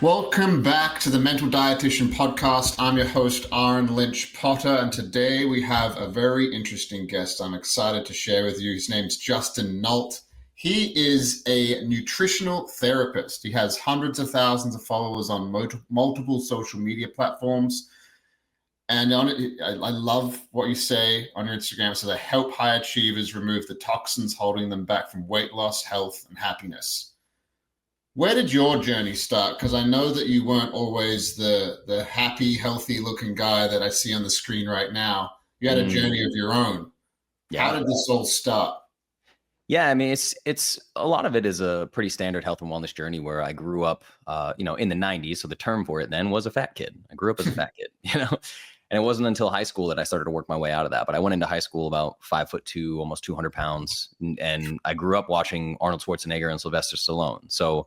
Welcome back to the Mental Dietitian Podcast. I'm your host, Ahren Lynch-potter, and today we have a very interesting guest I'm excited to share with you. His name's Justin Nault. He is a nutritional therapist. He has hundreds of thousands of followers on multiple social media platforms. And I love what you say on your Instagram. It says, I help high achievers remove the toxins holding them back from weight loss, health, and happiness. Where did your journey start? Because I know that you weren't always the happy, healthy-looking guy that I see on the screen right now. You had a journey of your own. Yeah. How did this all start? Yeah, I mean, it's a lot of it is a pretty standard health and wellness journey where I grew up, in the 90s. So the term for it then was a fat kid. I grew up as a fat kid, and it wasn't until high school that I started to work my way out of that. But I went into high school about 5'2", almost 200 pounds. And I grew up watching Arnold Schwarzenegger and Sylvester Stallone. So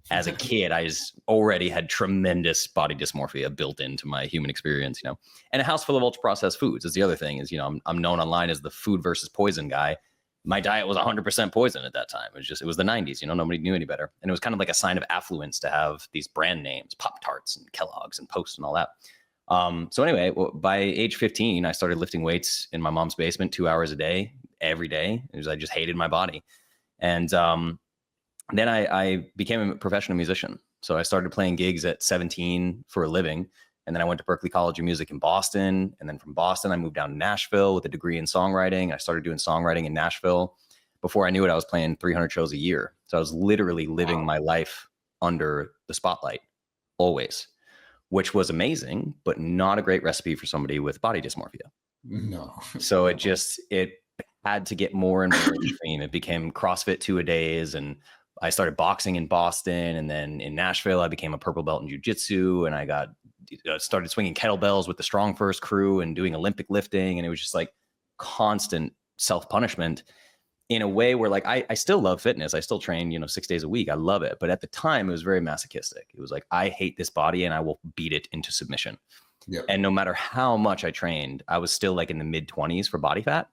as a kid, I just already had tremendous body dysmorphia built into my human experience, and a house full of ultra processed foods is the other thing is, I'm known online as the food versus poison guy. My diet was 100% poison at that time. It was the 90s, nobody knew any better. And it was kind of like a sign of affluence to have these brand names, Pop-Tarts and Kellogg's and Post and all that. So anyway, by age 15, I started lifting weights in my mom's basement 2 hours a day, every day. I just hated my body. And then I became a professional musician. So I started playing gigs at 17 for a living. And then I went to Berklee College of Music in Boston. And then from Boston, I moved down to Nashville with a degree in songwriting. I started doing songwriting in Nashville. Before I knew it, I was playing 300 shows a year. So I was literally living my life under the spotlight always, which was amazing, but not a great recipe for somebody with body dysmorphia. No. So it had to get more and more extreme. It became CrossFit 2-a-days, and I started boxing in Boston, and then in Nashville, I became a purple belt in jiu-jitsu, and I started swinging kettlebells with the Strong First crew and doing Olympic lifting. And it was just like constant self-punishment in a way where I still love fitness. I still train, 6 days a week. I love it. But at the time it was very masochistic. It was like, I hate this body and I will beat it into submission. Yep. And no matter how much I trained, I was still like in the mid 20s for body fat,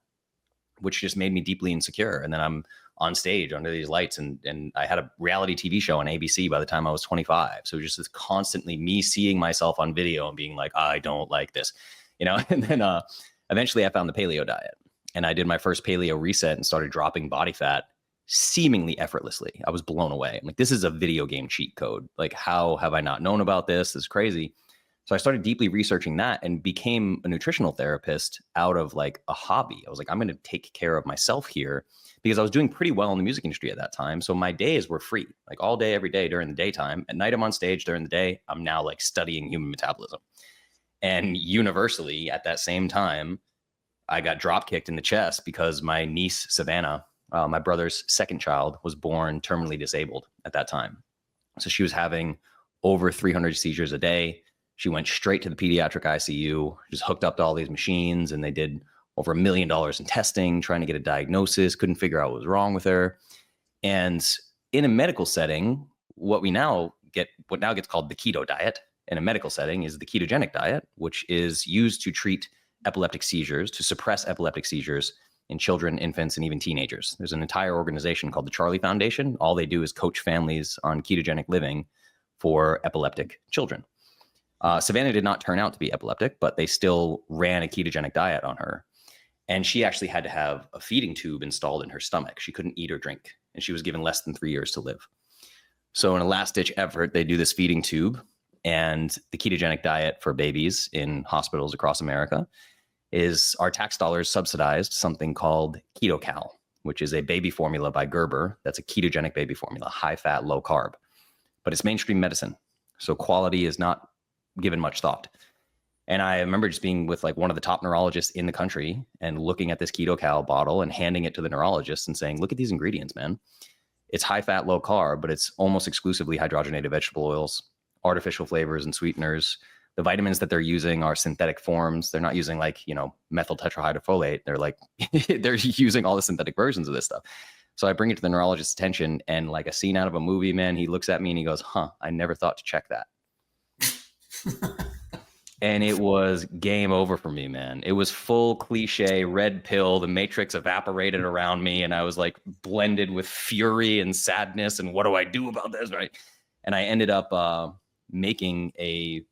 which just made me deeply insecure. And then I'm on stage under these lights, and I had a reality TV show on ABC by the time I was 25. So just this constantly me seeing myself on video and being like, I don't like this, and then eventually I found the paleo diet, and I did my first paleo reset and started dropping body fat seemingly effortlessly. I was blown away. I'm like, this is a video game cheat code. Like, how have I not known about this? This is crazy. So I started deeply researching that and became a nutritional therapist out of like a hobby. I was like, I'm going to take care of myself here, because I was doing pretty well in the music industry at that time. So my days were free, like all day, every day during the daytime. At night, I'm on stage. During the day, I'm now like studying human metabolism. And universally at that same time, I got drop kicked in the chest because my niece, Savannah, my brother's second child, was born terminally disabled at that time. So she was having over 300 seizures a day. She went straight to the pediatric ICU, just hooked up to all these machines, and they did over $1 million in testing, trying to get a diagnosis, couldn't figure out what was wrong with her. And in a medical setting, what now gets called the keto diet in a medical setting is the ketogenic diet, which is used to treat epileptic seizures, to suppress epileptic seizures in children, infants, and even teenagers. There's an entire organization called the Charlie Foundation. All they do is coach families on ketogenic living for epileptic children. Savannah did not turn out to be epileptic, but they still ran a ketogenic diet on her. And she actually had to have a feeding tube installed in her stomach. She couldn't eat or drink, and she was given less than 3 years to live. So in a last-ditch effort, they do this feeding tube, and the ketogenic diet for babies in hospitals across America is our tax dollars subsidized something called KetoCal, which is a baby formula by Gerber. That's a ketogenic baby formula, high fat, low carb. But it's mainstream medicine, so quality is not given much thought. And I remember just being with like one of the top neurologists in the country and looking at this KetoCal bottle and handing it to the neurologist and saying, look at these ingredients, man. It's high fat, low carb, but it's almost exclusively hydrogenated vegetable oils, artificial flavors and sweeteners. The vitamins that they're using are synthetic forms. They're not using like, methyl tetrahydrofolate. They're like, they're using all the synthetic versions of this stuff. So I bring it to the neurologist's attention, and like a scene out of a movie, man, he looks at me and he goes, I never thought to check that. And it was game over for me, man. It was full cliche, red pill, the matrix evaporated around me, and I was like blended with fury and sadness and what do I do about this, right? And I ended up making a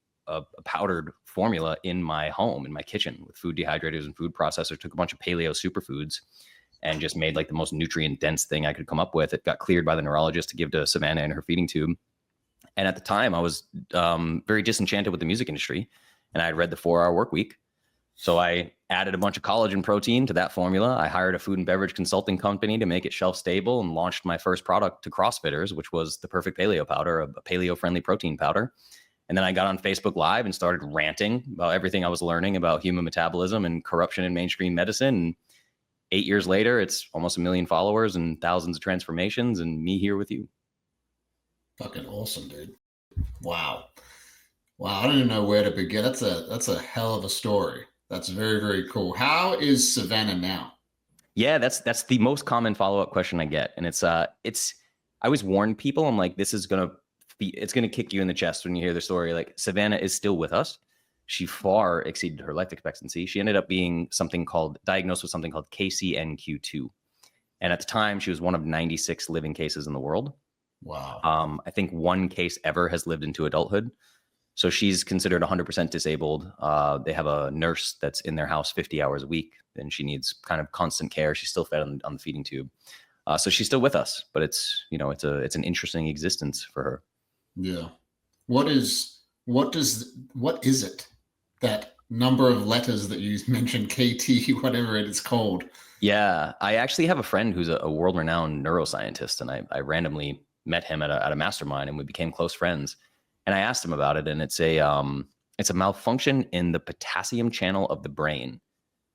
powdered formula in my home, in my kitchen, with food dehydrators and food processors. Took a bunch of paleo superfoods and just made like the most nutrient dense thing I could come up with. It got cleared by the neurologist to give to Savannah in her feeding tube. And at the time I was very disenchanted with the music industry, and I had read the 4-Hour Work Week. So I added a bunch of collagen protein to that formula. I hired a food and beverage consulting company to make it shelf stable, and launched my first product to CrossFitters, which was the Perfect Paleo Powder, a paleo friendly protein powder. And then I got on Facebook Live and started ranting about everything I was learning about human metabolism and corruption in mainstream medicine. And 8 years later, it's almost 1 million followers and thousands of transformations, and me here with you. Fucking awesome, dude. Wow. I don't even know where to begin. That's a hell of a story. That's very, very cool. How is Savannah now? Yeah, that's the most common follow-up question I get. And it's I always warn people, I'm like, it's gonna kick you in the chest when you hear the story. Like, Savannah is still with us. She far exceeded her life expectancy. She ended up being diagnosed with something called KCNQ2. And at the time, she was one of 96 living cases in the world. Wow. I think one case ever has lived into adulthood. So she's considered 100% disabled. They have a nurse that's in their house 50 hours a week, and she needs kind of constant care. She's still fed on the feeding tube. So she's still with us, but it's an interesting existence for her. Yeah. What is it? That number of letters that you mentioned, KT, whatever it is called. Yeah, I actually have a friend who's a world-renowned neuroscientist, and I randomly met him at a mastermind, and we became close friends. And I asked him about it, and it's a malfunction in the potassium channel of the brain.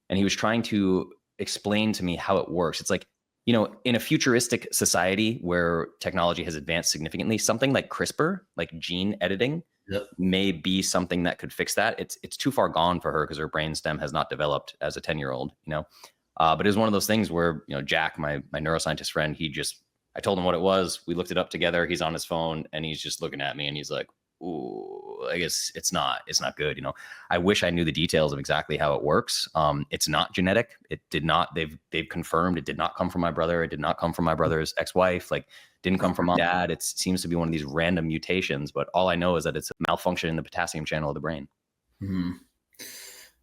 And he was trying to explain to me how it works. It's like, in a futuristic society where technology has advanced significantly, something like CRISPR, like gene editing, Yep. may be something that could fix that. It's too far gone for her because her brainstem has not developed as a 10-year-old, but it was one of those things where, Jack, my neuroscientist friend, I told him what it was. We looked it up together. He's on his phone and he's just looking at me and he's like, ooh, I guess it's not good. I wish I knew the details of exactly how it works. It's not genetic. It did not, they've confirmed it did not come from my brother. It did not come from my brother's ex-wife. Like, didn't come from my dad. It seems to be one of these random mutations, but all I know is that it's a malfunction in the potassium channel of the brain. Mm-hmm.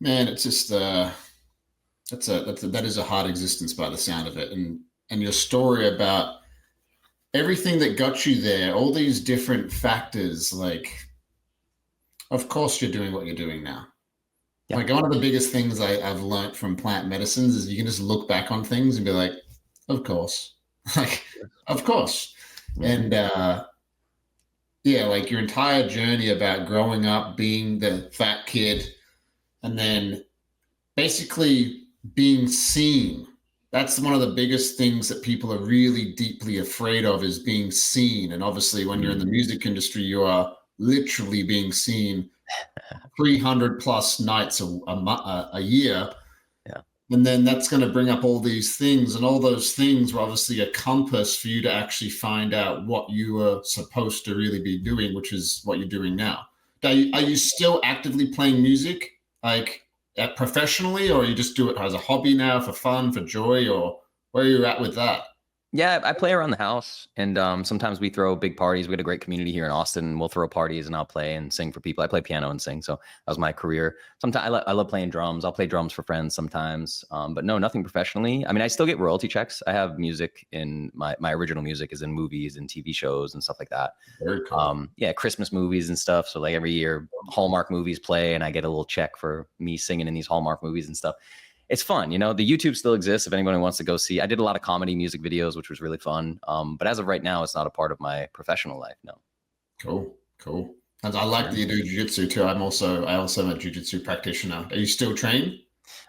Man, it's just, that is a hard existence by the sound of it. And your story about everything that got you there, all these different factors, like, of course you're doing what you're doing now. Yeah. Like, one of the biggest things I've learned from plant medicines is you can just look back on things and be like, of course. Like, of course. Mm-hmm. And like your entire journey about growing up, being the fat kid, and then basically being seen. That's one of the biggest things that people are really deeply afraid of, is being seen. And obviously when you're in the music industry, you are literally being seen 300 plus nights a year. Yeah. And then that's going to bring up all these things, and all those things were obviously a compass for you to actually find out what you were supposed to really be doing, which is what you're doing now. Are you still actively playing music, like, professionally, or you just do it as a hobby now for fun, for joy, or where are you at with that? Yeah, I play around the house, and sometimes we throw big parties. We got a great community here in Austin, and we'll throw parties, and I'll play and sing for people. I play piano and sing, so that was my career. Sometimes I love playing drums. I'll play drums for friends sometimes, but no, nothing professionally. I mean, I still get royalty checks. I have music in my original music is in movies and TV shows and stuff like that. Very cool. Yeah, Christmas movies and stuff. So like every year, Hallmark movies play, and I get a little check for me singing in these Hallmark movies and stuff. It's fun. The YouTube still exists if anyone wants to go see. I did a lot of comedy music videos, which was really fun. But as of right now, it's not a part of my professional life. No. Cool. And I like that you do jiu-jitsu too. I also am a jiu-jitsu practitioner. Are you still trained?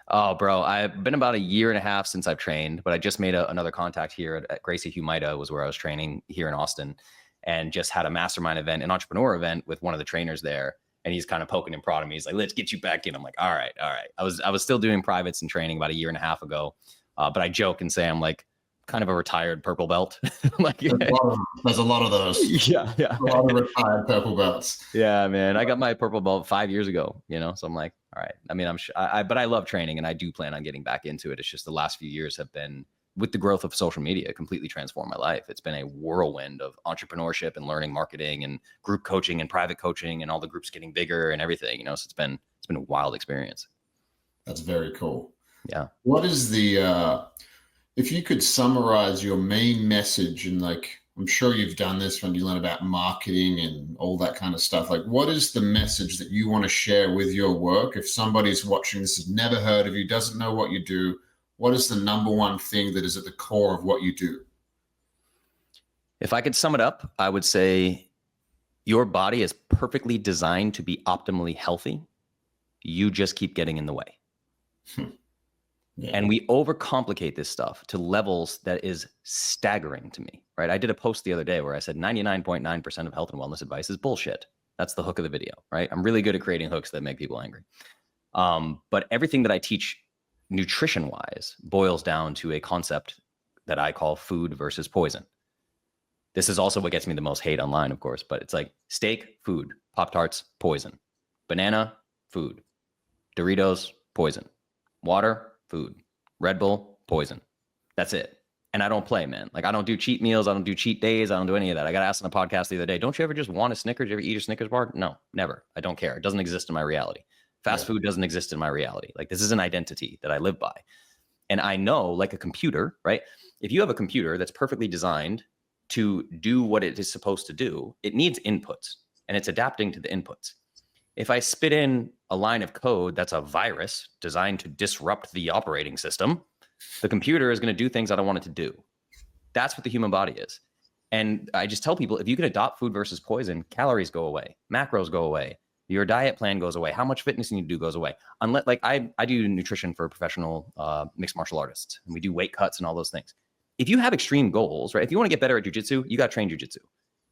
Oh, bro, I've been about 1.5 years since I've trained, but I just made another contact here at Gracie Humaita, was where I was training here in Austin, and just had a mastermind event, an entrepreneur event with one of the trainers there. And he's kind of poking and prodding me. He's like, let's get you back in. I'm like, all right. I was still doing privates and training about 1.5 years ago. But I joke and say I'm like kind of a retired purple belt. Like, there's a lot of those. Yeah. A lot of retired purple belts. Yeah, man. I got my purple belt 5 years ago, So I'm like, all right. I mean, but I love training, and I do plan on getting back into it. It's just the last few years have been with the growth of social media, completely transformed my life. It's been a whirlwind of entrepreneurship and learning marketing and group coaching and private coaching and all the groups getting bigger and everything, so it's been a wild experience. That's very cool. Yeah. What is if you could summarize your main message, and like, I'm sure you've done this when you learn about marketing and all that kind of stuff. Like, what is the message that you want to share with your work? If somebody's watching this, has never heard of you, doesn't know what you do, what is the number one thing that is at the core of what you do? If I could sum it up, I would say your body is perfectly designed to be optimally healthy. You just keep getting in the way. Yeah. And we overcomplicate this stuff to levels that is staggering to me, right? I did a post the other day where I said 99.9% of health and wellness advice is bullshit. That's the hook of the video, right? I'm really good at creating hooks that make people angry. But everything that I teach nutrition-wise boils down to a concept that I call food versus poison. This is also what gets me the most hate online, of course, but it's like steak, food, Pop-Tarts, poison, banana, food, Doritos, poison, water, food, Red Bull, poison. That's it. And I don't play, man. Like, I don't do cheat meals. I don't do cheat days. I don't do any of that. I got asked on a podcast the other day, don't you ever just want a Snickers? You ever eat a Snickers bar? No, never. I don't care. It doesn't exist in my reality. Fast food doesn't exist in my reality. Like, this is an identity that I live by. And I know, like a computer, right? If you have a computer that's perfectly designed to do what it is supposed to do, it needs inputs, and it's adapting to the inputs. If I spit in a line of code that's a virus designed to disrupt the operating system, the computer is going to do things I don't want it to do. That's what the human body is. And I just tell people, if you can adopt food versus poison, calories go away, macros go away, your diet plan goes away, how much fitness you need to do goes away. Unless, like, I do nutrition for professional mixed martial artists, and we do weight cuts and all those things. If you have extreme goals, right? If you want to get better at jiu-jitsu, you got to train jiu-jitsu.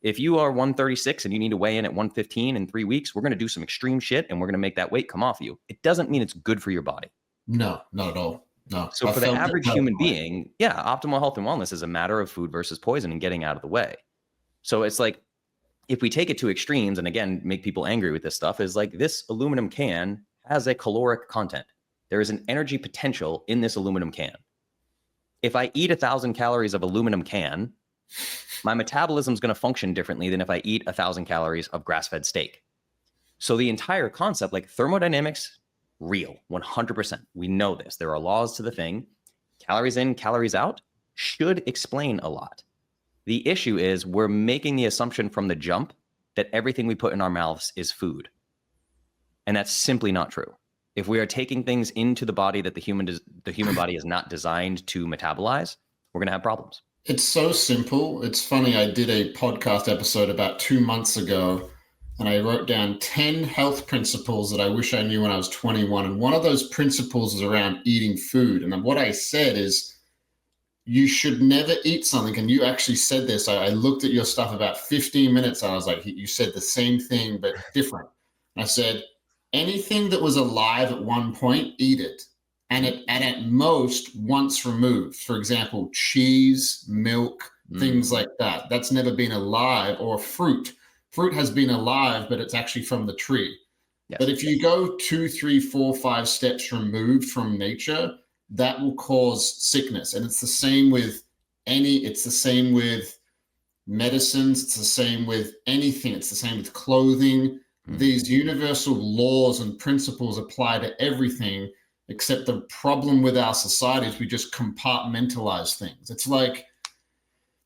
If you are 136 and you need to weigh in at 115 in 3 weeks, we're going to do some extreme shit and we're going to make that weight come off you. It doesn't mean it's good for your body. No, not at all. No. So for the average human being, yeah, optimal health and wellness is a matter of food versus poison and getting out of the way. So it's like, if we take it to extremes and again, make people angry with this stuff, is like, this aluminum can has a caloric content. There is an energy potential in this aluminum can. If I eat 1,000 calories of aluminum can, my metabolism is going to function differently than if I eat 1,000 calories of grass-fed steak. So the entire concept, like thermodynamics, real, 100%. We know this. There are laws to the thing. Calories in, calories out should explain a lot. The issue is we're making the assumption from the jump that everything we put in our mouths is food. And that's simply not true. If we are taking things into the body that the human body is not designed to metabolize, we're going to have problems. It's so simple. It's funny. I did a podcast episode about 2 months ago, and I wrote down 10 health principles that I wish I knew when I was 21. And one of those principles is around eating food. And what I said is, you should never eat something. And you actually said this. I looked at your stuff about 15 minutes. And I was like, you said the same thing, but different. And I said, anything that was alive at one point, eat it. And at most once removed. For example, cheese, milk, things like that. That's never been alive. Or fruit. Fruit has been alive, but it's actually from the tree. Yes. But if you go 2, 3, 4, 5 steps removed from nature, that will cause sickness. And it's the same with it's the same with medicines. It's the same with anything. It's the same with clothing. These universal laws and principles apply to everything, except the problem with our society is we just compartmentalize things. It's like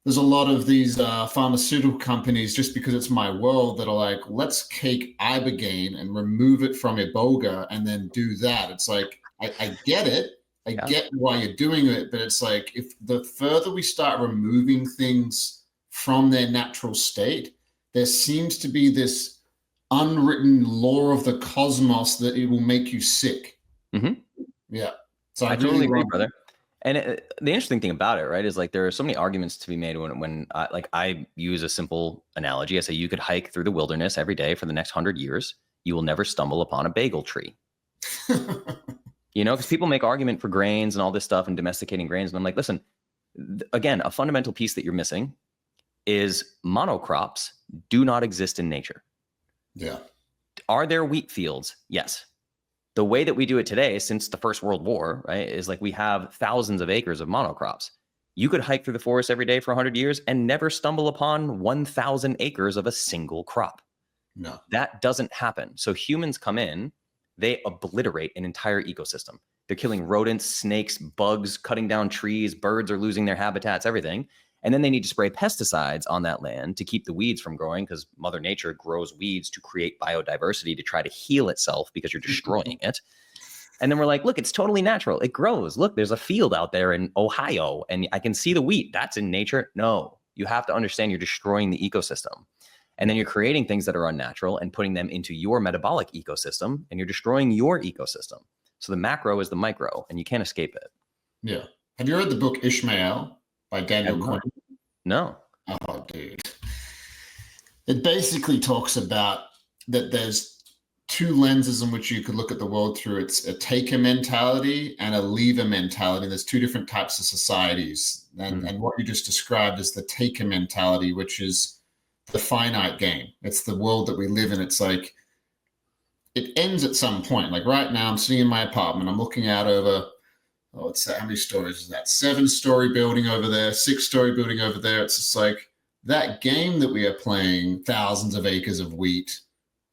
there's a lot of these pharmaceutical companies, just because it's my world, that are like, let's take ibogaine and remove it from iboga and then do that. It's like, I get it. I get why you're doing it, but it's like, if the further we start removing things from their natural state, there seems to be this unwritten law of the cosmos that it will make you sick. Mm-hmm. Yeah. So I totally agree, brother. And the interesting thing about it, right, is like, there are so many arguments to be made when I use a simple analogy. I say, you could hike through the wilderness every day for the next 100 years. You will never stumble upon a bagel tree. Because people make argument for grains and all this stuff and domesticating grains. And I'm like, listen, again, a fundamental piece that you're missing is monocrops do not exist in nature. Yeah. Are there wheat fields? Yes. The way that we do it today, since the First World War, right, is like we have thousands of acres of monocrops. You could hike through the forest every day for 100 years and never stumble upon 1,000 acres of a single crop. No. That doesn't happen. So humans come in, they obliterate an entire ecosystem. They're killing rodents, snakes, bugs, cutting down trees, birds are losing their habitats, everything. And then they need to spray pesticides on that land to keep the weeds from growing, because Mother Nature grows weeds to create biodiversity to try to heal itself because you're destroying it. And then we're like, look, it's totally natural. It grows. Look, there's a field out there in Ohio and I can see the wheat. That's in nature. No, you have to understand you're destroying the ecosystem. And then you're creating things that are unnatural and putting them into your metabolic ecosystem, and you're destroying your ecosystem. So the macro is the micro, and you can't escape it. Yeah. Have you read the book Ishmael by Daniel Quinn? No. Oh, dude. It basically talks about that there's two lenses in which you could look at the world through. It's a taker mentality and a leaver mentality. There's two different types of societies. And what you just described is the taker mentality, which is the finite game. It's the world that we live in. It's like, it ends at some point. Like right now, I'm sitting in my apartment. I'm looking out over, how many stories is that? 7-story building over there, 6-story building over there. It's just like that game that we are playing, thousands of acres of wheat,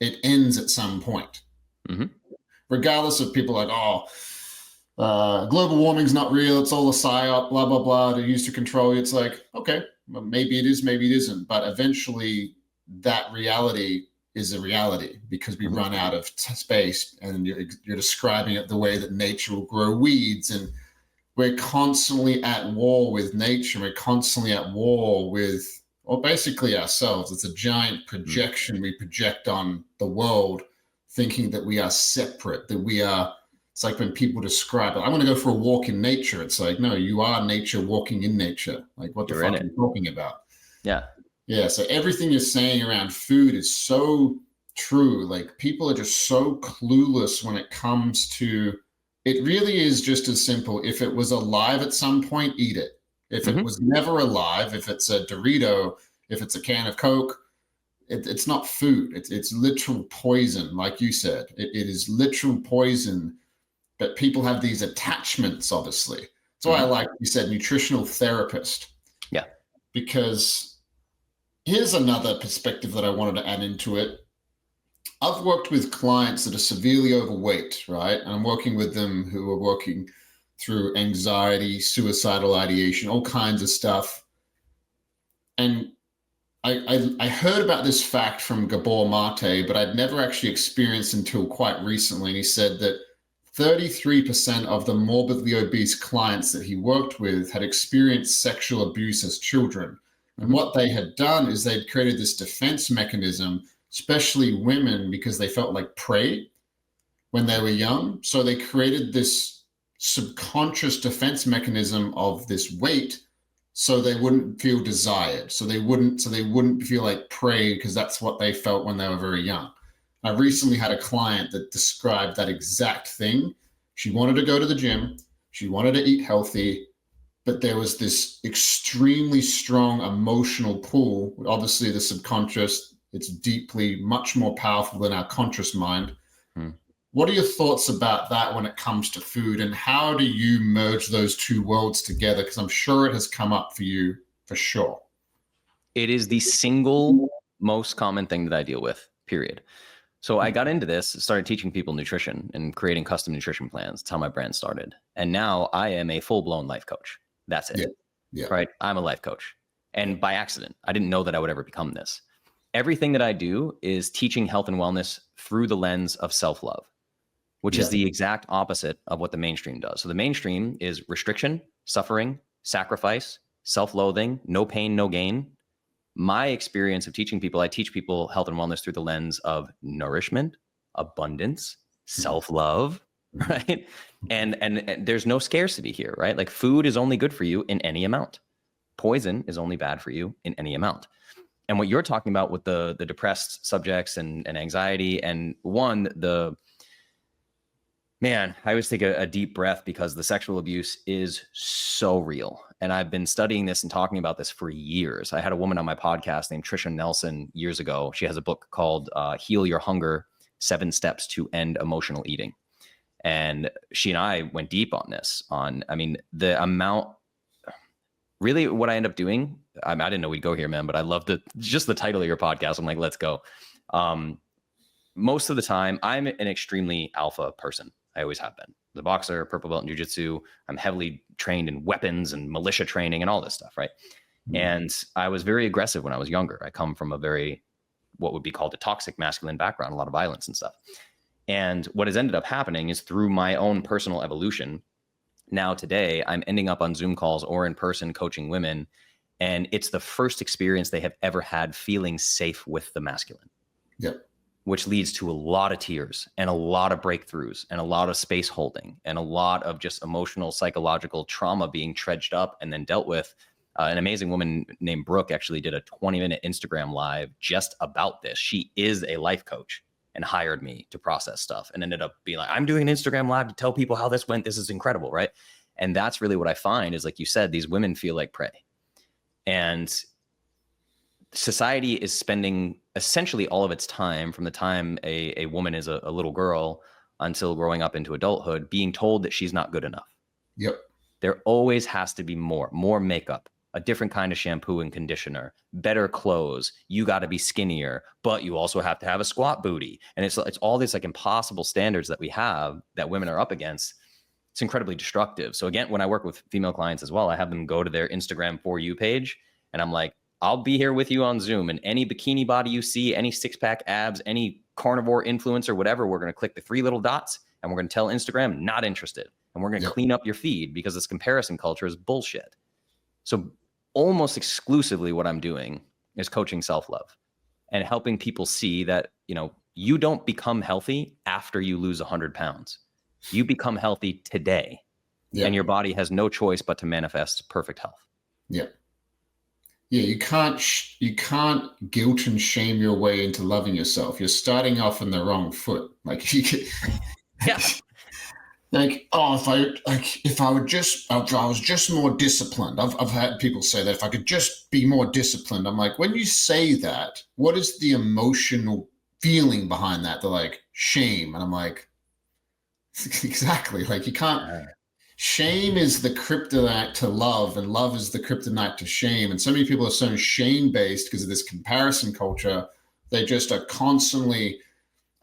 it ends at some point. Mm-hmm. Regardless of people like, global warming's not real. It's all a psyop, blah, blah, blah, to use to control you. It's like, okay, well, maybe it is, maybe it isn't. But eventually that reality is a reality because we run out of space, and you're describing it the way that nature will grow weeds. And we're constantly at war with nature. We're constantly at war with, well, basically ourselves. It's a giant projection we project on the world, thinking that we are separate, that we are. It's like when people describe it, I want to go for a walk in nature. It's like, no, you are nature walking in nature. Like, what the fuck are you talking about? Yeah. Yeah. So everything you're saying around food is so true. Like, people are just so clueless when it comes to, it really is just as simple. If it was alive at some point, eat it. If it was never alive, if it's a Dorito, if it's a can of Coke, it's not food. It's literal poison. Like you said, it is literal poison. But people have these attachments, obviously. That's why I like, you said, nutritional therapist. Yeah. Because here's another perspective that I wanted to add into it. I've worked with clients that are severely overweight, right? And I'm working with them who are working through anxiety, suicidal ideation, all kinds of stuff. And I heard about this fact from Gabor Mate, but I'd never actually experienced until quite recently. And he said that 33% of the morbidly obese clients that he worked with had experienced sexual abuse as children. And what they had done is they'd created this defense mechanism, especially women, because they felt like prey when they were young. So they created this subconscious defense mechanism of this weight so they wouldn't feel desired. So they wouldn't feel like prey, because that's what they felt when they were very young. I recently had a client that described that exact thing. She wanted to go to the gym. She wanted to eat healthy, but there was this extremely strong emotional pull. Obviously, the subconscious, it's deeply much more powerful than our conscious mind. What are your thoughts about that when it comes to food, and how do you merge those two worlds together? Because I'm sure it has come up for you for sure. It is the single most common thing that I deal with, period. So I got into this, started teaching people nutrition and creating custom nutrition plans. That's how my brand started. And now I am a full-blown life coach. That's it. Yeah. Right? I'm a life coach. And by accident, I didn't know that I would ever become this. Everything that I do is teaching health and wellness through the lens of self-love, which is the exact opposite of what the mainstream does. So the mainstream is restriction, suffering, sacrifice, self-loathing, no pain, no gain. My experience of teaching people, I teach people health and wellness through the lens of nourishment, abundance, self-love, right? And there's no scarcity here, right? Like, food is only good for you in any amount. Poison is only bad for you in any amount. And what you're talking about with the depressed subjects and anxiety, and man, I always take a deep breath, because the sexual abuse is so real. And I've been studying this and talking about this for years. I had a woman on my podcast named Trisha Nelson years ago. She has a book called Heal Your Hunger, 7 Steps to End Emotional Eating. And she and I went deep on this, the amount, really what I end up doing, I didn't know we'd go here, man, but I love just the title of your podcast. I'm like, let's go. Most of the time, I'm an extremely alpha person. I always have been. The boxer, purple belt in jiu-jitsu. I'm heavily trained in weapons and militia training and all this stuff, right? And I was very aggressive when I was younger. I come from a very, what would be called a toxic masculine background, a lot of violence and stuff. And what has ended up happening is through my own personal evolution, now today, I'm ending up on Zoom calls or in person coaching women. And it's the first experience they have ever had feeling safe with the masculine. Yep. Which leads to a lot of tears and a lot of breakthroughs and a lot of space holding and a lot of just emotional, psychological trauma being trudged up and then dealt with. An amazing woman named Brooke actually did a 20-minute Instagram live just about this. She is a life coach and hired me to process stuff and ended up being like, I'm doing an Instagram live to tell people how this went. This is incredible, right? And that's really what I find is, like you said, these women feel like prey. And society is spending essentially all of its time from the time a woman is a little girl until growing up into adulthood, being told that she's not good enough. Yep. There always has to be more makeup, a different kind of shampoo and conditioner, better clothes. You got to be skinnier, but you also have to have a squat booty. And it's all these like impossible standards that we have that women are up against. It's incredibly destructive. So again, when I work with female clients as well, I have them go to their Instagram For You page and I'm like, I'll be here with you on Zoom, and any bikini body you see, any six-pack abs, any carnivore influencer, whatever, we're going to click the 3 little dots and we're going to tell Instagram, not interested. And we're going to clean up your feed because this comparison culture is bullshit. So almost exclusively what I'm doing is coaching self-love and helping people see that, you don't become healthy after you lose 100 pounds. You become healthy today, and your body has no choice but to manifest perfect health. Yeah. Yeah, you can't guilt and shame your way into loving yourself. You're starting off on the wrong foot. Like Yeah. Like, oh, if I was just more disciplined. I've had people say that if I could just be more disciplined. I'm like, when you say that, what is the emotional feeling behind that? They're like, shame. And I'm like, exactly. Like, you can't. Shame is the kryptonite to love, and love is the kryptonite to shame. And so many people are so shame-based because of this comparison culture. They just are constantly.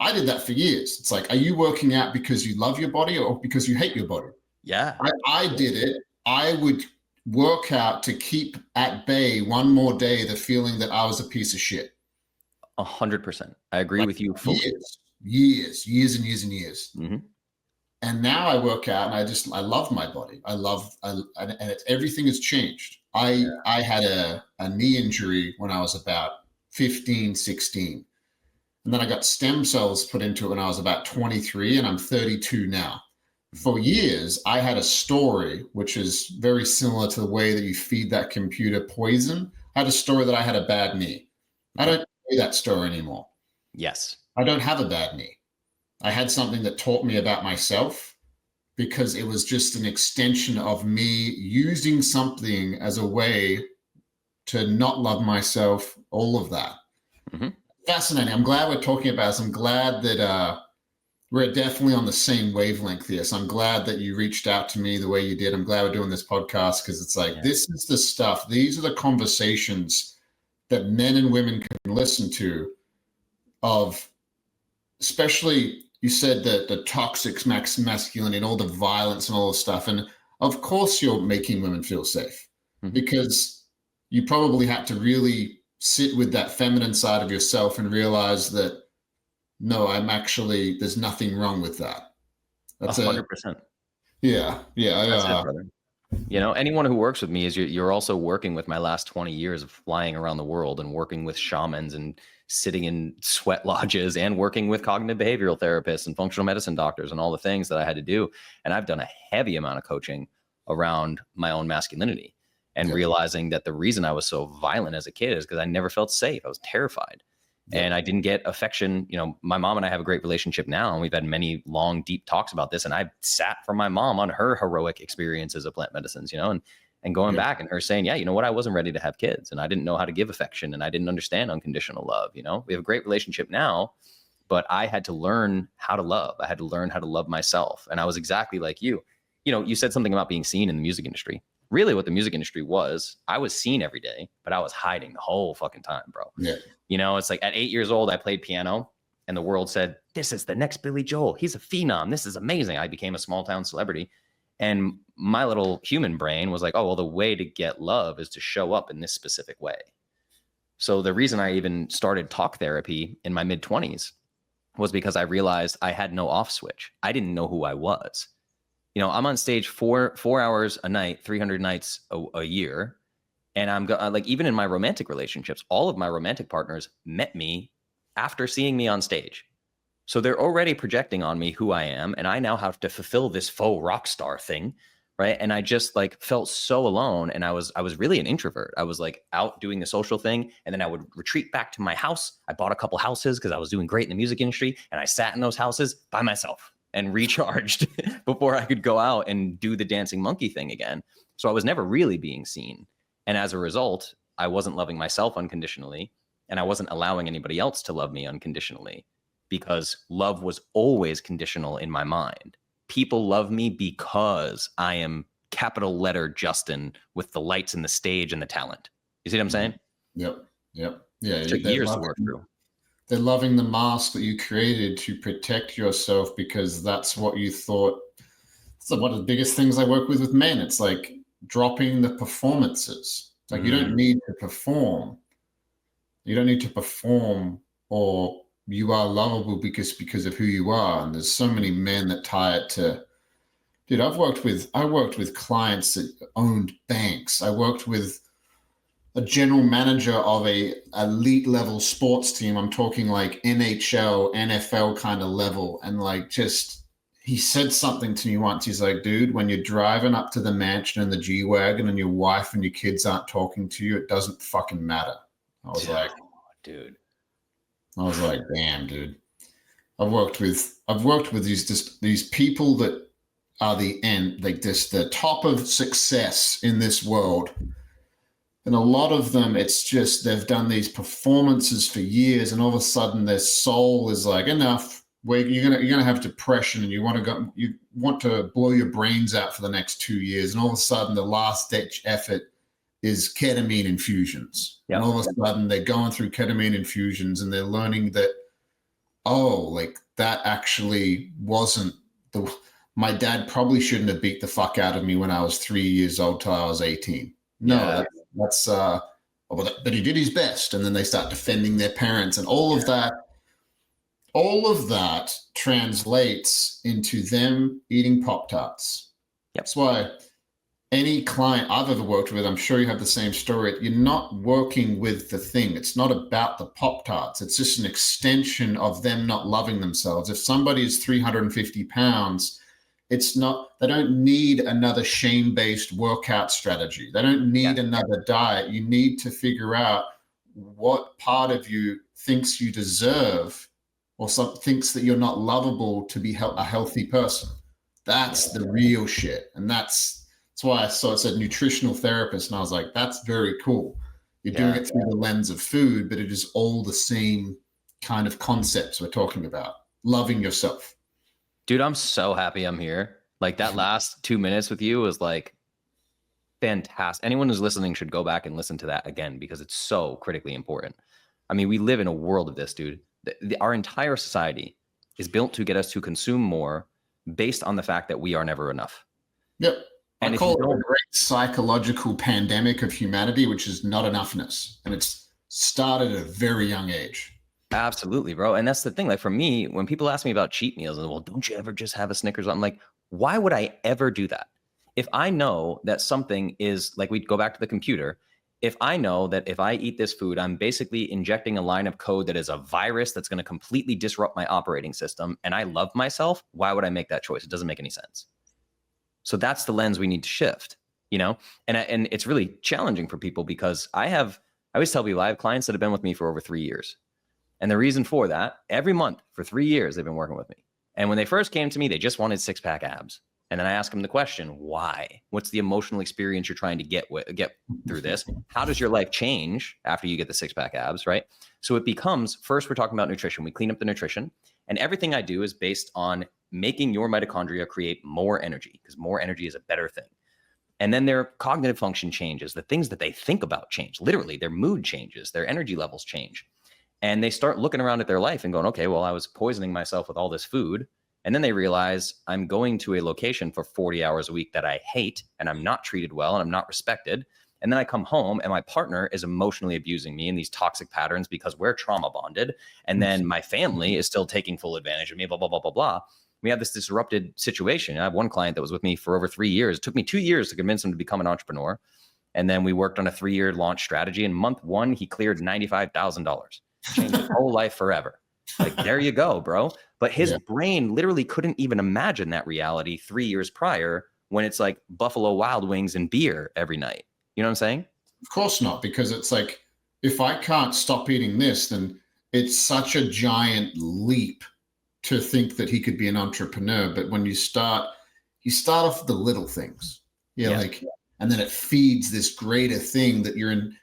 I did that for years. It's like, are you working out because you love your body or because you hate your body? Yeah. I did it. I would work out to keep at bay one more day the feeling that I was a piece of shit. 100%. I agree with you fully. Years and years. Mm-hmm. And now I work out and I love my body. Everything has changed. I had a knee injury when I was about 15, 16. And then I got stem cells put into it when I was about 23, and I'm 32 now. For years, I had a story, which is very similar to the way that you feed that computer poison. I had a story that I had a bad knee. I don't say that story anymore. Yes. I don't have a bad knee. I had something that taught me about myself because it was just an extension of me using something as a way to not love myself, all of that. Mm-hmm. Fascinating. I'm glad we're talking about this. I'm glad that we're definitely on the same wavelength here. So I'm glad that you reached out to me the way you did. I'm glad we're doing this podcast because it's like, this is the stuff. These are the conversations that men and women can listen to of, especially you said that the toxic masculinity and all the violence and all the stuff. And of course you're making women feel safe because you probably had to really sit with that feminine side of yourself and realize that, no, there's nothing wrong with that. That's 100%. Yeah. That's it, brother. Anyone who works with me is you're also working with my last 20 years of flying around the world and working with shamans and sitting in sweat lodges and working with cognitive behavioral therapists and functional medicine doctors and all the things that I had to do. And I've done a heavy amount of coaching around my own masculinity and realizing that the reason I was so violent as a kid is because I never felt safe. I was terrified. And I didn't get affection. My mom and I have a great relationship now, and we've had many long, deep talks about this. And I sat for my mom on her heroic experiences of plant medicines, and going back and her saying, yeah, you know what? I wasn't ready to have kids, and I didn't know how to give affection, and I didn't understand unconditional love. We have a great relationship now, but I had to learn how to love. I had to learn how to love myself. And I was exactly like you. You said something about being seen in the music industry. really what the music industry was. I was seen every day, but I was hiding the whole fucking time, bro. Yeah. You know, it's like at 8 years old, I played piano and the world said, this is the next Billy Joel. He's a phenom. This is amazing. I became a small town celebrity. And my little human brain was like, oh, well, the way to get love is to show up in this specific way. So the reason I even started talk therapy in my mid 20s was because I realized I had no off switch. I didn't know who I was. You know, I'm on stage four hours a night, 300 nights a year. And I'm like, even in my romantic relationships, all of my romantic partners met me after seeing me on stage. So they're already projecting on me who I am. And I now have to fulfill this faux rock star thing. Right. And I just like felt so alone. And I was really an introvert. I was like out doing the social thing. And then I would retreat back to my house. I bought a couple houses because I was doing great in the music industry. And I sat in those houses by myself and recharged before I could go out and do the dancing monkey thing again. So I was never really being seen. And as a result, I wasn't loving myself unconditionally. And I wasn't allowing anybody else to love me unconditionally because love was always conditional in my mind. People love me because I am capital letter Justin with the lights and the stage and the talent. You see what I'm saying? Yep. Yeah. It took years to work through. They're loving the mask that you created to protect yourself because that's what you thought. So one of the biggest things I work with men, it's like dropping the performances. It's like you don't need to perform. You don't need to perform, or you are lovable because of who you are. And there's so many men that tie it to, dude, I worked with clients that owned banks. I worked with a general manager of a elite level sports team. I'm talking like NHL, NFL kind of level. And like, just, he said something to me once. He's like, dude, when you're driving up to the mansion in the G-Wagon and your wife and your kids aren't talking to you, it doesn't fucking matter. I was like, dude. I was like, damn, dude. I've worked with these people that are the end, like this, the top of success in this world. And a lot of them, it's just they've done these performances for years, and all of a sudden their soul is like, enough. You're gonna have depression, and you want to blow your brains out for the next 2 years, and all of a sudden the last ditch effort is ketamine infusions. Yep. And all of a sudden they're going through ketamine infusions and they're learning that, oh, like that actually wasn't my dad probably shouldn't have beat the fuck out of me when I was 3 years old till I was 18. No, but he did his best. And then they start defending their parents, and all of that translates into them eating Pop-Tarts. Yep. That's why any client I've ever worked with, I'm sure you have the same story. You're not working with the thing. It's not about the Pop-Tarts. It's just an extension of them not loving themselves. If somebody is 350 pounds, they don't need another shame-based workout strategy. They don't need another diet. You need to figure out what part of you thinks you deserve or thinks that you're not lovable to be a healthy person. That's the real shit. And that's why I saw it said nutritional therapist, and I was like, that's very cool. You're doing it through the lens of food, but it is all the same kind of concepts we're talking about. Loving yourself. Dude, I'm so happy I'm here. Like that last 2 minutes with you was like fantastic. Anyone who's listening should go back and listen to that again because it's so critically important. I mean, we live in a world of this, dude. Our entire society is built to get us to consume more based on the fact that we are never enough. Yep. And I call it a great psychological pandemic of humanity, which is not enoughness. And it's started at a very young age. Absolutely, bro. And that's the thing. Like for me, when people ask me about cheat meals, and well, don't you ever just have a Snickers? I'm like, why would I ever do that? If I know that something is like, we go back to the computer. If I know that if I eat this food, I'm basically injecting a line of code that is a virus that's going to completely disrupt my operating system, and I love myself, why would I make that choice? It doesn't make any sense. So that's the lens we need to shift, you know? And it's really challenging for people because I always tell people I have clients that have been with me for over 3 years. And the reason for that, every month for 3 years, they've been working with me. And when they first came to me, they just wanted 6-pack abs. And then I ask them the question, why? What's the emotional experience you're trying to get through this? How does your life change after you get the 6-pack abs, right? So it becomes, first we're talking about nutrition. We clean up the nutrition. And everything I do is based on making your mitochondria create more energy because more energy is a better thing. And then their cognitive function changes. The things that they think about change. Literally, their mood changes. Their energy levels change. And they start looking around at their life and going, okay, well, I was poisoning myself with all this food. And then they realize I'm going to a location for 40 hours a week that I hate, and I'm not treated well, and I'm not respected. And then I come home and my partner is emotionally abusing me in these toxic patterns because we're trauma bonded. And then my family is still taking full advantage of me, blah, blah, blah, blah, blah. We have this disrupted situation. I have one client that was with me for over 3 years. It took me 2 years to convince him to become an entrepreneur. And then we worked on a 3-year launch strategy. In month 1, he cleared $95,000. Changed his whole life forever. Like, there you go, bro. But his brain literally couldn't even imagine that reality 3 years prior, when it's like Buffalo Wild Wings and beer every night. You know what I'm saying? Of course not, because it's like, if I can't stop eating this, then it's such a giant leap to think that he could be an entrepreneur. But when you start off with the little things. Like, and then it feeds this greater thing that you're in.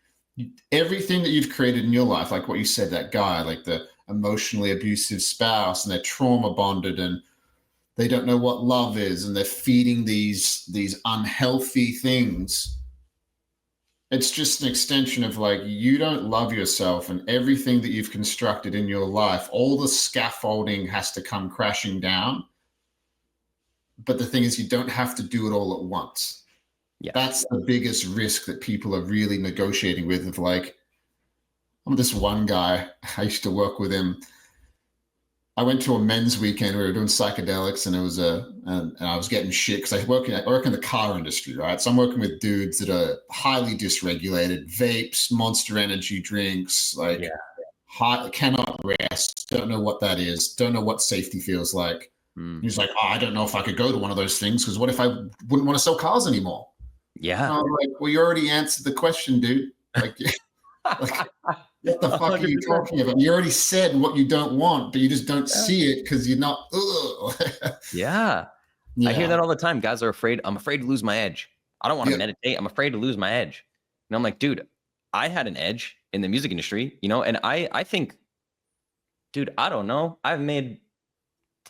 Everything that you've created in your life, like what you said, that guy, like the emotionally abusive spouse, and they're trauma bonded and they don't know what love is, and they're feeding these unhealthy things. It's just an extension of, like, you don't love yourself, and everything that you've constructed in your life, all the scaffolding has to come crashing down. But the thing is, you don't have to do it all at once. Yeah. That's the biggest risk that people are really negotiating with. Of like, I'm this one guy, I used to work with him. I went to a men's weekend. We were doing psychedelics, and it was and I was getting shit because I work in the car industry, right? So I'm working with dudes that are highly dysregulated, vapes, Monster Energy drinks, like cannot rest, don't know what that is, don't know what safety feels like. He's like, oh, I don't know if I could go to one of those things, because what if I wouldn't want to sell cars anymore? Yeah. And I was like, well, you already answered the question, dude. Like, what the fuck 100%. Are you talking about? You already said what you don't want, but you just don't see it because you're not. Yeah. I hear that all the time. Guys are afraid. I'm afraid to lose my edge. I don't want to meditate. I'm afraid to lose my edge. And I'm like, dude, I had an edge in the music industry, and I think, dude, I don't know. I've made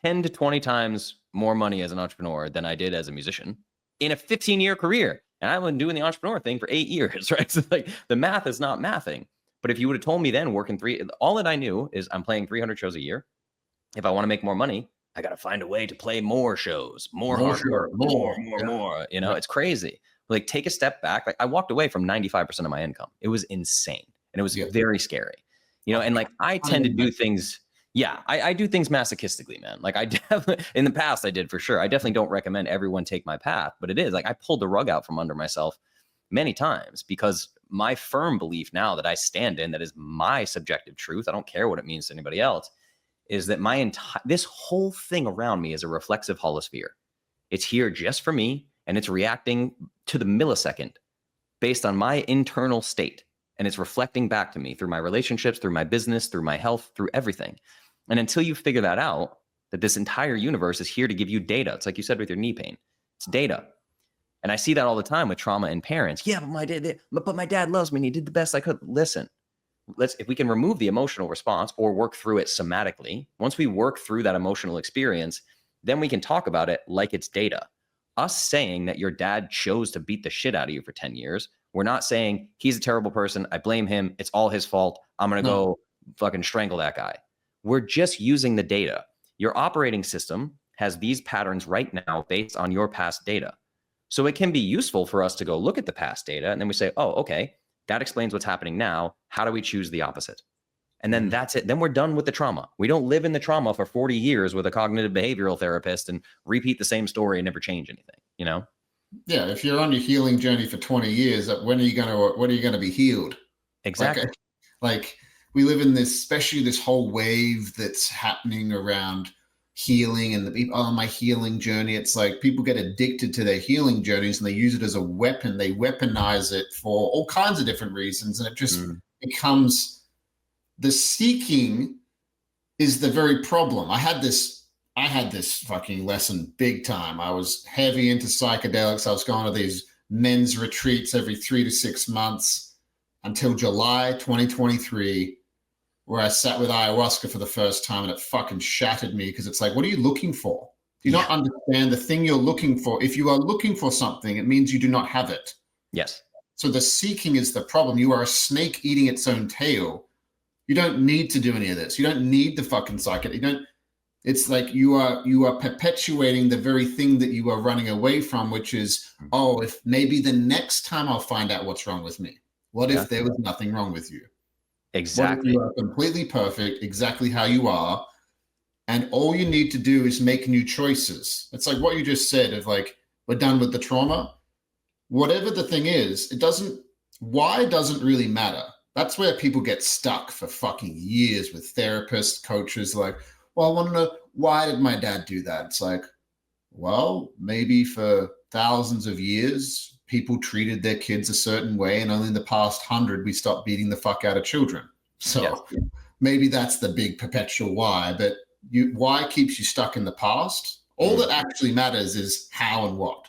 10 to 20 times more money as an entrepreneur than I did as a musician in a 15-year career. And I've been doing the entrepreneur thing for 8 years, right? So, like, the math is not mathing. But if you would have told me then, all that I knew is I'm playing 300 shows a year. If I want to make more money, I got to find a way to play more shows, more hard work, more. It's crazy. Like, take a step back. Like, I walked away from 95% of my income. It was insane. And it was very scary, and like, I tend to do things. Yeah, I do things masochistically, man. Like, I definitely, in the past, I did for sure. I definitely don't recommend everyone take my path, but it is like, I pulled the rug out from under myself many times, because my firm belief now that I stand in, that is my subjective truth, I don't care what it means to anybody else, is that this whole thing around me is a reflexive holosphere. It's here just for me, and it's reacting to the millisecond based on my internal state. And it's reflecting back to me through my relationships, through my business, through my health, through everything. And until you figure that out, that this entire universe is here to give you data. It's like you said with your knee pain. It's data. And I see that all the time with trauma and parents. Yeah, but my dad loves me and he did the best I could. Listen, if we can remove the emotional response or work through it somatically, once we work through that emotional experience, then we can talk about it like it's data. Us saying that your dad chose to beat the shit out of you for 10 years, we're not saying he's a terrible person, I blame him, it's all his fault, I'm going to go fucking strangle that guy. We're just using the data. Your operating system has these patterns right now based on your past data. So it can be useful for us to go look at the past data, and then we say, oh, okay, that explains what's happening now. How do we choose the opposite? And then that's it. Then we're done with the trauma. We don't live in the trauma for 40 years with a cognitive behavioral therapist and repeat the same story and never change anything, Yeah, if you're on your healing journey for 20 years, when are you going to be healed? Exactly. Like we live in this, especially this whole wave that's happening around healing and the people on my healing journey. It's like people get addicted to their healing journeys and they use it as a weapon. They weaponize it for all kinds of different reasons. And it just becomes, the seeking is the very problem. I had this fucking lesson big time. I was heavy into psychedelics. I was going to these men's retreats every 3 to 6 months until July 2023, where I sat with ayahuasca for the first time, and it fucking shattered me, because it's like, what are you looking for? Do you Yeah. not understand the thing you're looking for? If you are looking for something, it means you do not have it. Yes. So the seeking is the problem. You are a snake eating its own tail. You don't need to do any of this. You don't need the fucking psychic. You don't. It's like you are perpetuating the very thing that you are running away from, which is, oh, if maybe the next time I'll find out what's wrong with me. What Yeah. if there was nothing wrong with you? What if Exactly. you are completely perfect, exactly how you are, and all you need to do is make new choices? It's like what you just said of like, we're done with the trauma. Whatever the thing is, why doesn't really matter. That's where people get stuck for fucking years with therapists, coaches, like, well, I want to know, why did my dad do that? It's like, well, maybe for thousands of years, people treated their kids a certain way, and only in the past 100, we stopped beating the fuck out of children. So maybe that's the big perpetual why, but why keeps you stuck in the past? All that actually matters is how and what.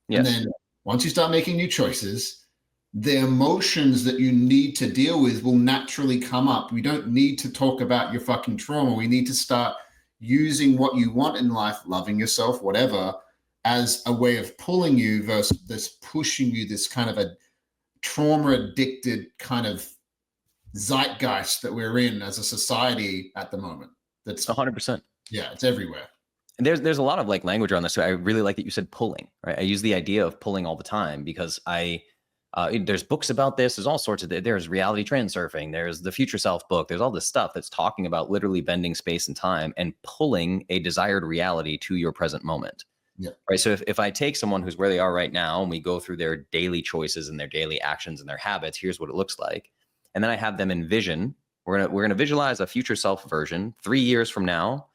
Yes. And then once you start making new choices, the emotions that you need to deal with will naturally come up. We don't need to talk about your fucking trauma. We need to start using what you want in life, loving yourself, whatever, as a way of pulling you versus this pushing you, this kind of a trauma addicted kind of zeitgeist that we're in as a society at the moment. That's 100%. Yeah, it's everywhere. And there's a lot of like language on this. So I really like that you said pulling, right? I use the idea of pulling all the time because there's books about this. There's all sorts of, there's reality transurfing. There's the future self book. There's all this stuff that's talking about literally bending space and time and pulling a desired reality to your present moment. Yeah. Right. So if I take someone who's where they are right now and we go through their daily choices and their daily actions and their habits, here's what it looks like. And then I have them envision, we're going to visualize a future self version 3 years from now.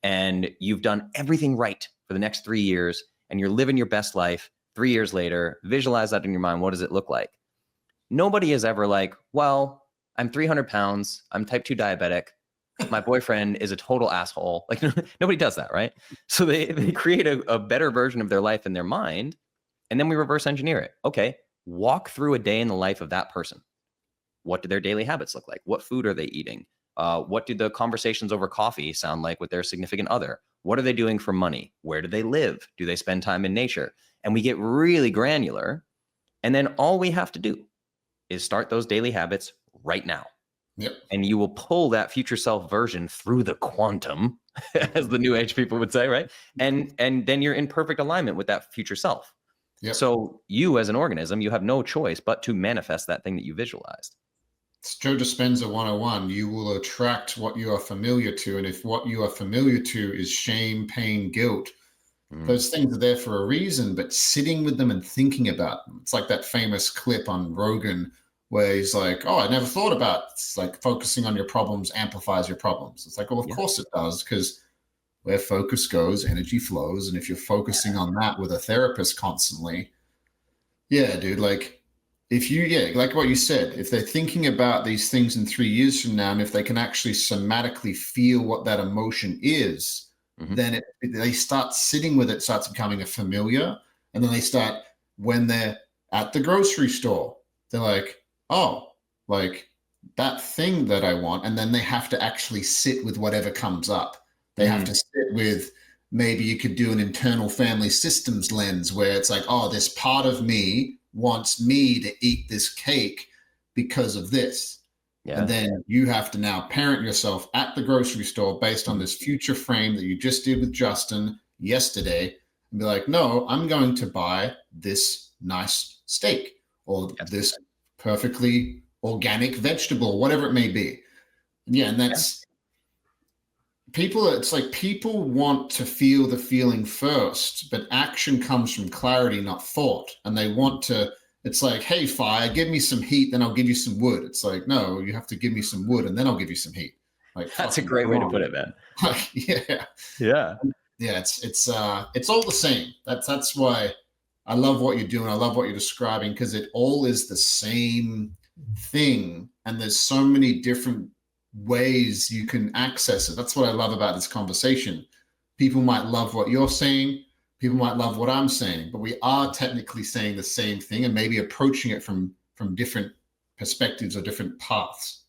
And you've done everything right for the next 3 years and you're living your best life 3 years later. Visualize that in your mind. What does it look like? Nobody is ever like, well, I'm 300 pounds. I'm type 2 diabetic. My boyfriend is a total asshole. Like nobody does that, right? So they create a better version of their life in their mind. And then we reverse engineer it. Okay, walk through a day in the life of that person. What do their daily habits look like? What food are they eating? What do the conversations over coffee sound like with their significant other? What are they doing for money? Where do they live? Do they spend time in nature? And we get really granular. And then all we have to do is start those daily habits right now. Yep. And you will pull that future self version through the quantum, as the new age people would say, right? And then you're in perfect alignment with that future self. Yep. So you as an organism, you have no choice but to manifest that thing that you visualized. It's Joe Dispenza 101. You will attract what you are familiar to. And if what you are familiar to is shame, pain, guilt, those things are there for a reason, but sitting with them and thinking about them. It's like that famous clip on Rogan where he's like, oh, I never thought about it. It's like focusing on your problems amplifies your problems. It's like, well, of course it does, because where focus goes, energy flows. And if you're focusing on that with a therapist constantly, yeah, dude, like, like what you said, if they're thinking about these things in 3 years from now, and if they can actually somatically feel what that emotion is, then they start sitting with it, starts becoming a familiar. And then they start, when they're at the grocery store, they're like, oh, like that thing that I want. And then they have to actually sit with whatever comes up. They have to sit with, maybe you could do an internal family systems lens where it's like, oh, this part of me wants me to eat this cake because of this. Yeah. And then you have to now parent yourself at the grocery store based on this future frame that you just did with Justin yesterday and be like, no, I'm going to buy this nice steak or this perfectly organic vegetable, whatever it may be. Yeah. And that's people. It's like people want to feel the feeling first, but action comes from clarity, not thought. And they want to, it's like, hey, fire, give me some heat, then I'll give you some wood. It's like, no, you have to give me some wood and then I'll give you some heat. Like, that's a great way to put it, man. Yeah. It's all the same. That's why I love what you're doing. I love what you're describing, because it all is the same thing. And there's so many different ways you can access it. That's what I love about this conversation. People might love what you're saying. People might love what I'm saying, but we are technically saying the same thing and maybe approaching it from different perspectives or different paths.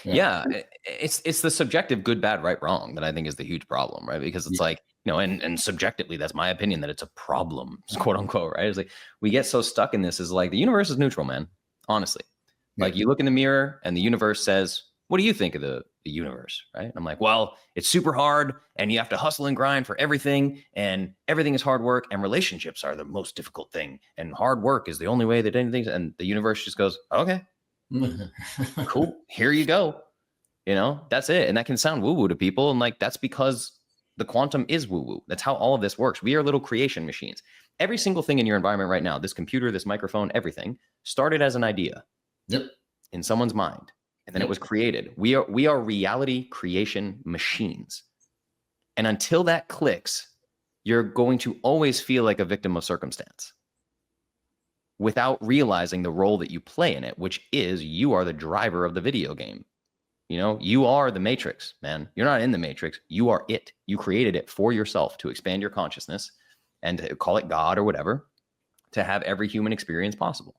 Yeah. It's the subjective good, bad, right, wrong that I think is the huge problem, right? Because it's like, and subjectively, that's my opinion that it's a problem, quote unquote, right? It's like we get so stuck in this is like the universe is neutral, man. Honestly, like you look in the mirror and the universe says, what do you think of the universe, right? And I'm like, well, it's super hard and you have to hustle and grind for everything and everything is hard work and relationships are the most difficult thing and hard work is the only way that anything, and the universe just goes, okay, cool, here you go. That's it. And that can sound woo-woo to people. And like, that's because the quantum is woo-woo. That's how all of this works. We are little creation machines. Every single thing in your environment right now, this computer, this microphone, everything started as an idea in someone's mind. And then it was created. We are reality creation machines. And until that clicks, you're going to always feel like a victim of circumstance without realizing the role that you play in it, which is you are the driver of the video game. You are the Matrix, man. You're not in the Matrix. You are it. You created it for yourself to expand your consciousness and to call it God or whatever, to have every human experience possible.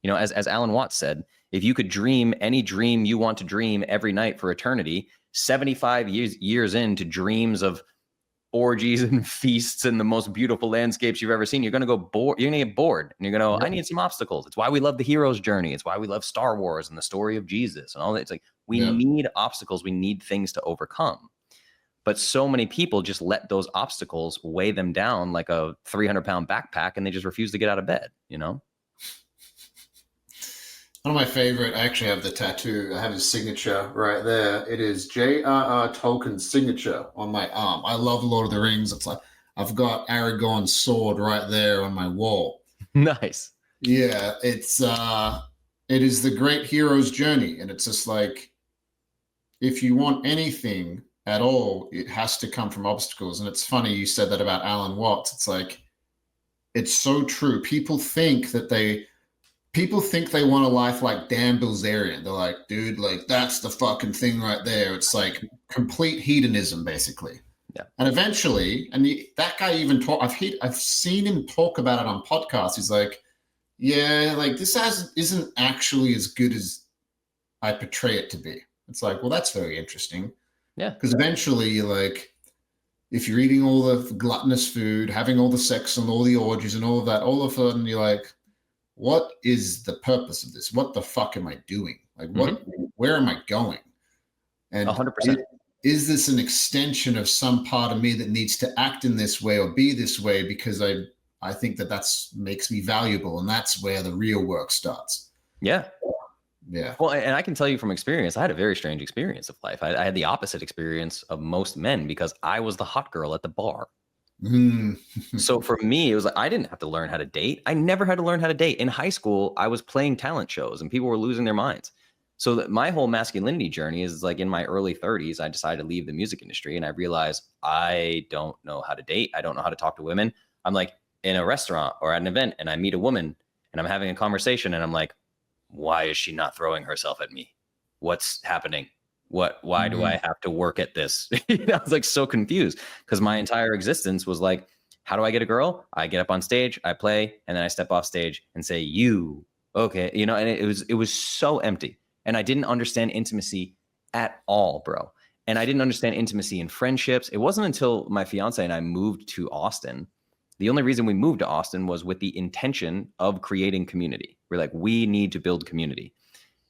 As Alan Watts said, if you could dream any dream you want to dream every night for eternity, 75 years into dreams of orgies and feasts and the most beautiful landscapes you've ever seen, you're going to go bored. You're going to get bored and you're going to, I need some obstacles. It's why we love the hero's journey. It's why we love Star Wars and the story of Jesus and all that. It's like, we need obstacles. We need things to overcome. But so many people just let those obstacles weigh them down like a 300-pound backpack and they just refuse to get out of bed, One of my favorite, I actually have the tattoo. I have his signature right there. It is J.R.R. Tolkien's signature on my arm. I love Lord of the Rings. It's like I've got Aragorn's sword right there on my wall. Nice. Yeah, it is the great hero's journey. And it's just like, if you want anything at all, it has to come from obstacles. And it's funny you said that about Alan Watts. It's like, it's so true. People think they want a life like Dan Bilzerian. They're like, dude, like that's the fucking thing right there. It's like complete hedonism, basically. Yeah. And eventually, that guy even I've seen him talk about it on podcasts. He's like, yeah, like this isn't actually as good as I portray it to be. It's like, well, that's very interesting. Yeah. Because eventually you're like, if you're eating all the gluttonous food, having all the sex and all the orgies and all of that, all of a sudden you're like, what is the purpose of this? What the fuck am I doing? Like, where am I going? And 100%. Is this an extension of some part of me that needs to act in this way or be this way because I think that's makes me valuable, and that's where the real work starts. Yeah. Yeah. Well, and I can tell you from experience, I had a very strange experience of life. I had the opposite experience of most men because I was the hot girl at the bar. So for me, it was like I didn't have to learn how to date. I never had to learn how to date. In high school, I was playing talent shows and people were losing their minds. So my whole masculinity journey is like in my early 30s, I decided to leave the music industry and I realized I don't know how to date. I don't know how to talk to women. I'm like in a restaurant or at an event and I meet a woman and I'm having a conversation and I'm like, why is she not throwing herself at me? What's happening? Why do I have to work at this? I was like so confused because my entire existence was like, how do I get a girl? I get up on stage, I play, and then I step off stage and say, you, okay. And it was so empty. And I didn't understand intimacy at all, bro. And I didn't understand intimacy in friendships. It wasn't until my fiance and I moved to Austin. The only reason we moved to Austin was with the intention of creating community. We're like, we need to build community.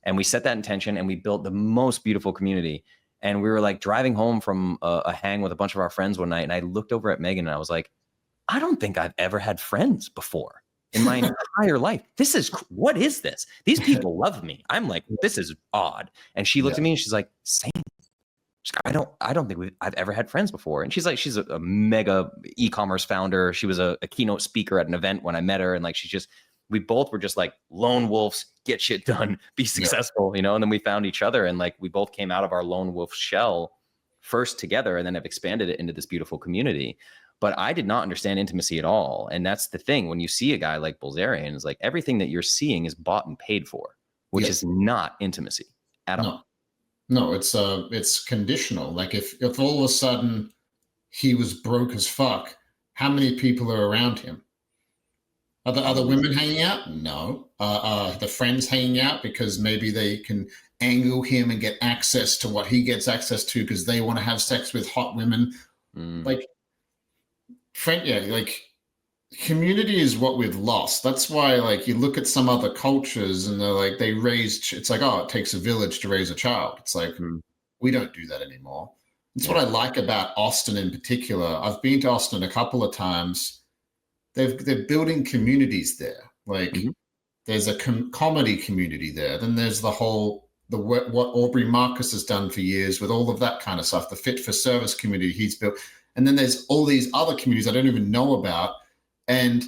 And we set that intention and we built the most beautiful community. And we were like driving home from a hang with a bunch of our friends one night. And I looked over at Megan and I was like, I don't think I've ever had friends before in my entire life. What is this? These people love me. I'm like, this is odd. And she looked at me and she's like, same. I don't think I've ever had friends before. And she's like, she's a mega e-commerce founder. She was a keynote speaker at an event when I met her. And like, we both were just like lone wolves, get shit done, be successful, And then we found each other and like, we both came out of our lone wolf shell first together and then have expanded it into this beautiful community. But I did not understand intimacy at all. And that's the thing. When you see a guy like Bilzerian, it's like everything that you're seeing is bought and paid for, which is not intimacy at all. No, it's conditional. Like if all of a sudden he was broke as fuck, how many people are around him? Are the other women hanging out? No. The friends hanging out because maybe they can angle him and get access to what he gets access to because they want to have sex with hot women. Like friend, yeah, like community is what we've lost. That's why, like, you look at some other cultures and they're like, they raised, it's like, oh, it takes a village to raise a child. It's like, Mm, we don't do that anymore. It's what yeah. I like about Austin in particular. I've been to Austin a couple of times. They're building communities there. Like, Hmm. there's a comedy community there. Then there's the whole what Aubrey Marcus has done for years with all of that kind of stuff. The Fit for Service community he's built, and then there's all these other communities I don't even know about. And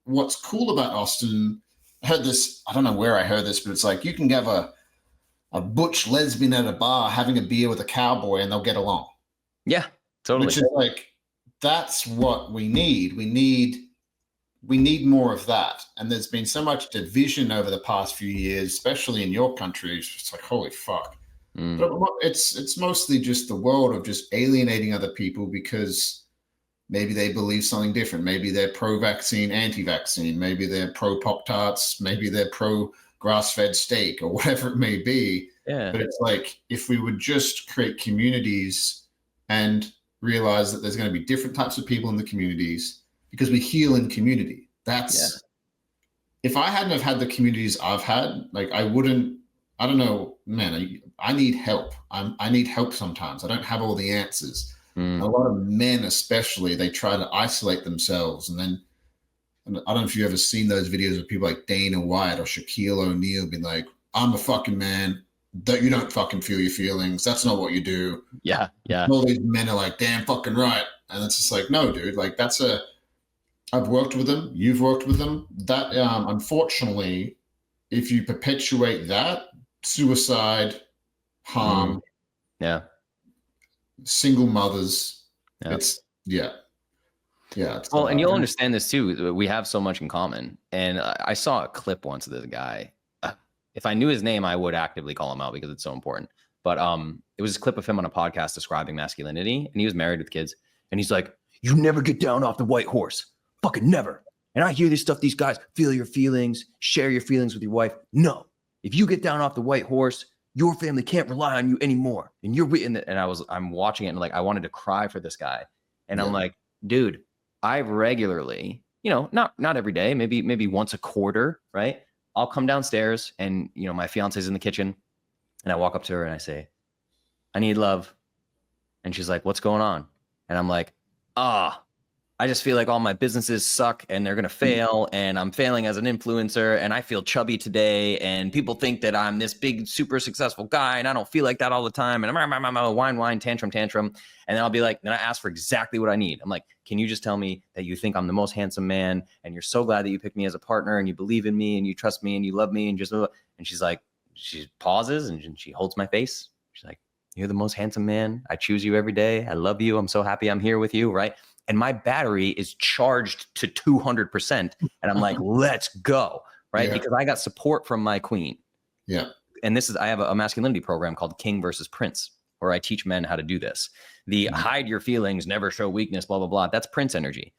what's cool about Austin, I heard this. I don't know where I heard this, but it's like you can have a butch lesbian at a bar having a beer with a cowboy, and they'll get along. Yeah, totally. Which is like that's what we need. We need more of that. And there's been so much division over the past few years, especially in your country. It's like, holy fuck. Mm, But it's mostly just the world of just alienating other people because maybe they believe something different. Maybe they're pro-vaccine, anti-vaccine. Maybe they're pro-Pop-Tarts. Maybe they're pro-grass-fed steak or whatever it may be. yeah. But it's like if we would just create communities and realize that there's going to be different types of people in the communities because we heal in community. Yeah. That's if I hadn't have had the communities I've had, like I wouldn't. I don't know, man. I need help. I need help sometimes. I don't have all the answers. Mm, A lot of men, especially, they try to isolate themselves, and then and I don't know if you've ever seen those videos of people like Dana White or Shaquille O'Neal being like, "I'm a fucking man. That you don't fucking feel your feelings. That's not what you do." yeah. Yeah. All these men are like, "Damn fucking right," and it's just like, no, dude. Like that's a I've worked with them. You've worked with them. That unfortunately, if you perpetuate that suicide, Mm, harm, yeah. single mothers, Yeah. it's yeah, yeah. It's Well, and you'll understand this too. We have so much in common. And I saw a clip once of this guy. If I knew his name, I would actively call him out because it's so important. But it was a clip of him on a podcast describing masculinity, and he was married with kids. And he's like, "You never get down off the white horse, fucking never." And I hear this stuff. These guys feel your feelings, share your feelings with your wife. No, if you get down off the white horse, your family can't rely on you anymore. And you're written. And I'm watching it, and like I wanted to cry for this guy. And I'm yeah, like, dude, I regularly, not every day, maybe once a quarter, right? I'll come downstairs and, my fiance's in the kitchen and I walk up to her and I say, "I need love." And she's like, "What's going on?" And I'm like, I just feel like all my businesses suck and they're going to fail and I'm failing as an influencer and I feel chubby today and people think that I'm this big, super successful guy and I don't feel like that all the time. And I'm whine, tantrum. And then I'll be like, then I ask for exactly what I need. I'm like, "Can you just tell me that you think I'm the most handsome man and you're so glad that you picked me as a partner and you believe in me and you trust me and you love me and just," and she's like, she pauses and she holds my face. She's like, "You're the most handsome man. I choose you every day. I love you. I'm so happy I'm here with you." Right. And my battery is charged to 200%. And I'm like, let's go. Right. yeah, Because I got support from my queen. yeah, And I have a masculinity program called King versus Prince, where I teach men how to do this. The hide your feelings, never show weakness, blah, blah, blah. That's Prince energy.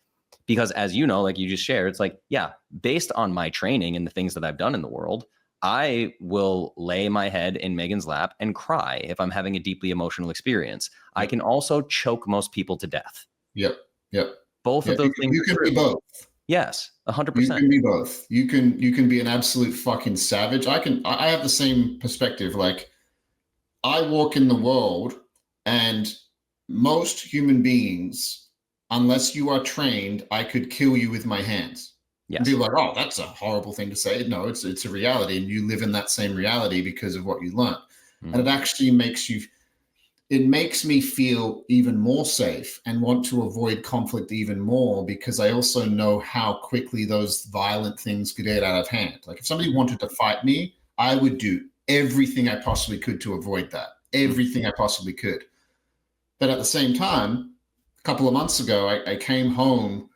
Because as you know, like you just shared, it's like, yeah, based on my training and the things that I've done in the world, I will lay my head in Megan's lap and cry if I'm having a deeply emotional experience. I can also choke most people to death. yep, yep. Both Yeah, of those things you are can true. be both. Yes, You 100%. can be both. You can be an absolute fucking savage. I have the same perspective. Like I walk in the world and most human beings, unless you are trained, I could kill you with my hands. And Yes. people are like, "Oh, that's a horrible thing to say." No, it's a reality, and you live in that same reality because of what you learned. And it actually makes me feel even more safe and want to avoid conflict even more because I also know how quickly those violent things could get out of hand. Like if somebody wanted to fight me, I would do everything I possibly could to avoid that. Everything I possibly could. But at the same time, a couple of months ago, I came home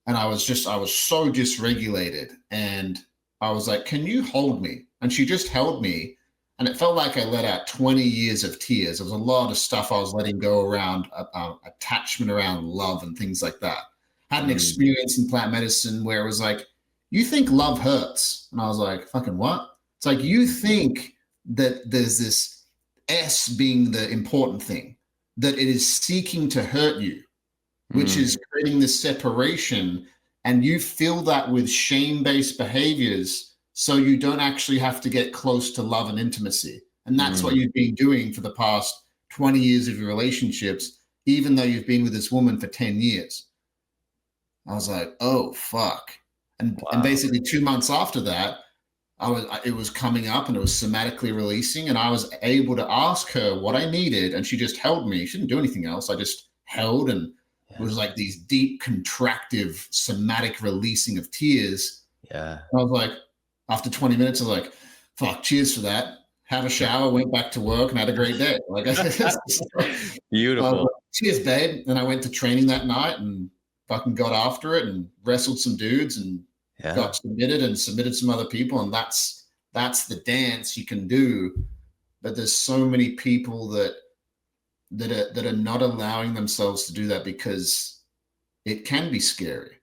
and I was so dysregulated. And I was like, "Can you hold me?" And she just held me. And it felt like I let out 20 years of tears. There was a lot of stuff I was letting go around attachment, around love, and things like that. I had an Mm. experience in plant medicine where it was like, "You think love hurts?" And I was like, "Fucking what?" It's like, you think that there's this S being the important thing, that it is seeking to hurt you. which is creating this separation. And you fill that with shame-based behaviors so you don't actually have to get close to love and intimacy. And that's what you've been doing for the past 20 years of your relationships, even though you've been with this woman for 10 years. I was like, oh, fuck. And basically 2 months after that, it was coming up and it was somatically releasing. And I was able to ask her what I needed. And she just held me. She didn't do anything else. I just held, and it was like these deep, contractive, somatic releasing of tears. Yeah. And I was like, after 20 minutes, I was like, fuck, cheers for that. Had a shower, went back to work, and had a great day. Like, beautiful. Cheers, babe. And I went to training that night and fucking got after it and wrestled some dudes and got submitted and submitted some other people. And that's the dance you can do. But there's so many people that are not allowing themselves to do that because it can be scary.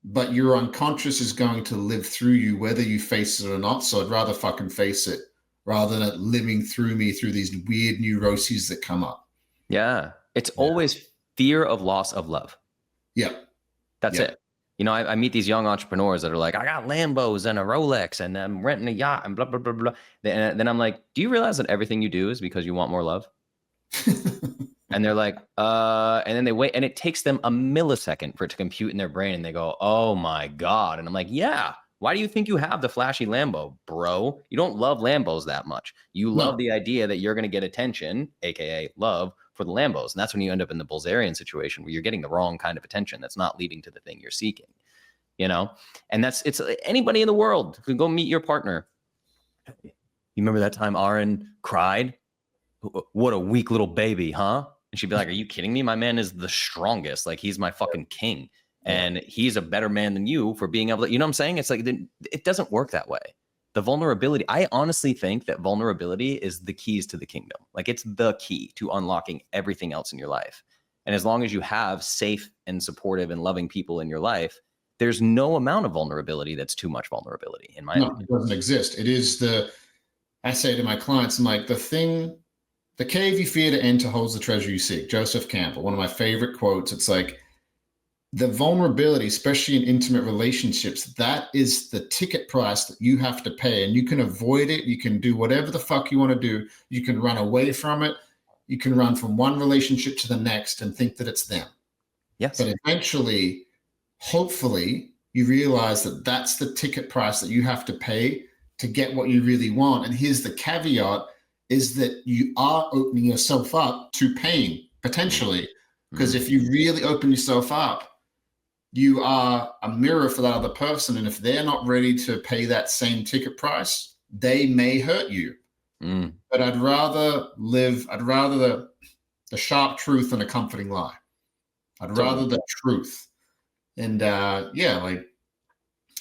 But your unconscious is going to live through you whether you face it or not. So I'd rather fucking face it rather than it living through me through these weird neuroses that come up. Yeah. It's always fear of loss of love. Yeah. That's it. You know, I meet these young entrepreneurs that are like, I got Lambos and a Rolex and I'm renting a yacht and blah, blah, blah, blah. And then I'm like, do you realize that everything you do is because you want more love? And they're like, and then they wait, and it takes them a millisecond for it to compute in their brain. And they go, oh my God. And I'm like, yeah. Why do you think you have the flashy Lambo, bro? You don't love Lambos that much. You love the idea that you're going to get attention, AKA love, for the Lambos. And that's when you end up in the Bulgarian situation where you're getting the wrong kind of attention that's not leading to the thing you're seeking, you know? And it's anybody in the world can go meet your partner. You remember that time Ahren cried? What a weak little baby, huh? And she'd be like, are you kidding me? My man is the strongest. Like, he's my fucking king. And he's a better man than you for being able to, you know what I'm saying? It's like, it doesn't work that way. The vulnerability, I honestly think that vulnerability is the keys to the kingdom. Like, it's the key to unlocking everything else in your life. And as long as you have safe and supportive and loving people in your life, there's no amount of vulnerability that's too much vulnerability, in my opinion. It doesn't exist. It is I say to my clients, I'm like, the cave you fear to enter holds the treasure you seek. Joseph Campbell, one of my favorite quotes. It's like, the vulnerability, especially in intimate relationships, that is the ticket price that you have to pay. And you can avoid it. You can do whatever the fuck you want to do. You can run away from it. You can run from one relationship to the next and think that it's them. Yes. But eventually, hopefully, you realize that that's the ticket price that you have to pay to get what you really want. And here's the caveat, is that you are opening yourself up to pain, potentially. Because if you really open yourself up, you are a mirror for that other person. And if they're not ready to pay that same ticket price, they may hurt you. But I'd rather the sharp truth than a comforting lie. I'd rather the truth. And like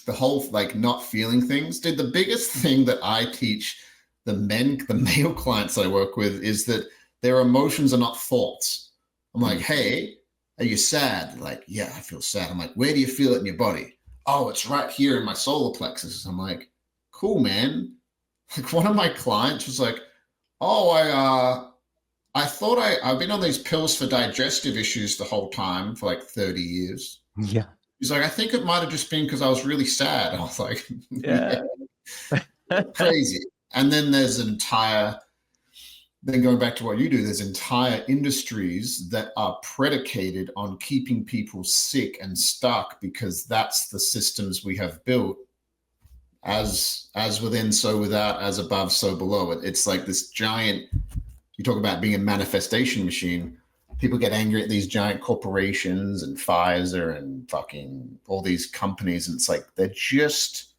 the whole, like, not feeling things. Dude, the biggest thing that I teach the male clients I work with is that their emotions are not thoughts. I'm like, hey, are you sad? Like, yeah, I feel sad. I'm like, where do you feel it in your body? Oh, it's right here in my solar plexus. I'm like, cool, man. Like, one of my clients was like, oh, I thought I've been on these pills for digestive issues the whole time for like 30 years. Yeah. He's like, I think it might have just been because I was really sad. I was like, yeah. Crazy. And then there's then going back to what you do, there's entire industries that are predicated on keeping people sick and stuck because that's the systems we have built, as within, so without, as above, so below. It's like this giant, you talk about being a manifestation machine. People get angry at these giant corporations and Pfizer and fucking all these companies. And it's like, they're just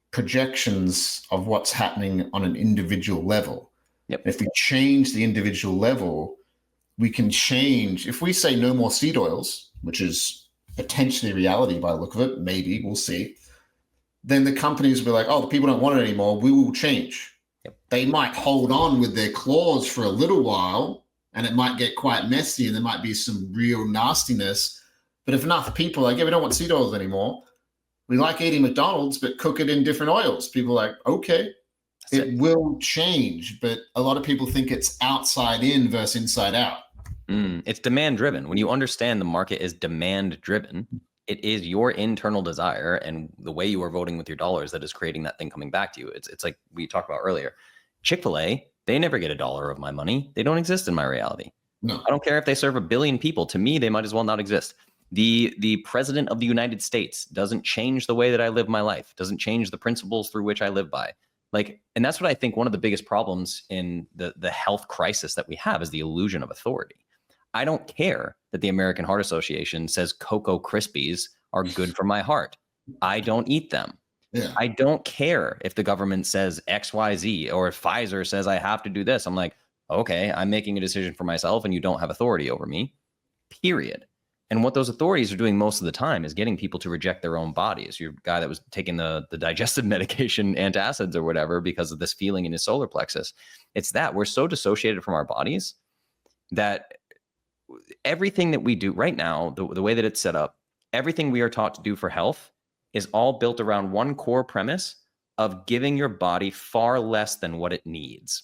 projections of what's happening on an individual level. Yep. If we change the individual level, we can change. If we say no more seed oils, which is potentially reality by the look of it, maybe, we'll see, then the companies will be like, oh, the people don't want it anymore. We will change. Yep. They might hold on with their claws for a little while, and it might get quite messy, and there might be some real nastiness. But if enough people are like, yeah, we don't want seed oils anymore. We like eating McDonald's, but cook it in different oils. People are like, okay. It will change, but a lot of people think it's outside in versus inside out. It's demand driven. When you understand the market is demand driven, it is your internal desire and the way you are voting with your dollars that is creating that thing coming back to you. It's like we talked about earlier. Chick-fil-A, they never get $1 of my money. They don't exist in my reality. No. I don't care if they serve 1 billion people. To me, they might as well not exist. The president of the United States doesn't change the way that I live my life, doesn't change the principles through which I live by. Like, and that's what I think one of the biggest problems in the health crisis that we have is the illusion of authority. I don't care that the American Heart Association says Cocoa Krispies are good for my heart. I don't eat them. Yeah. I don't care if the government says XYZ or if Pfizer says I have to do this. I'm like, okay, I'm making a decision for myself and you don't have authority over me, period. And what those authorities are doing most of the time is getting people to reject their own bodies. Your guy that was taking the digestive medication, antacids or whatever, because of this feeling in his solar plexus. It's that we're so dissociated from our bodies that everything that we do right now, the way that it's set up, everything we are taught to do for health is all built around one core premise of giving your body far less than what it needs,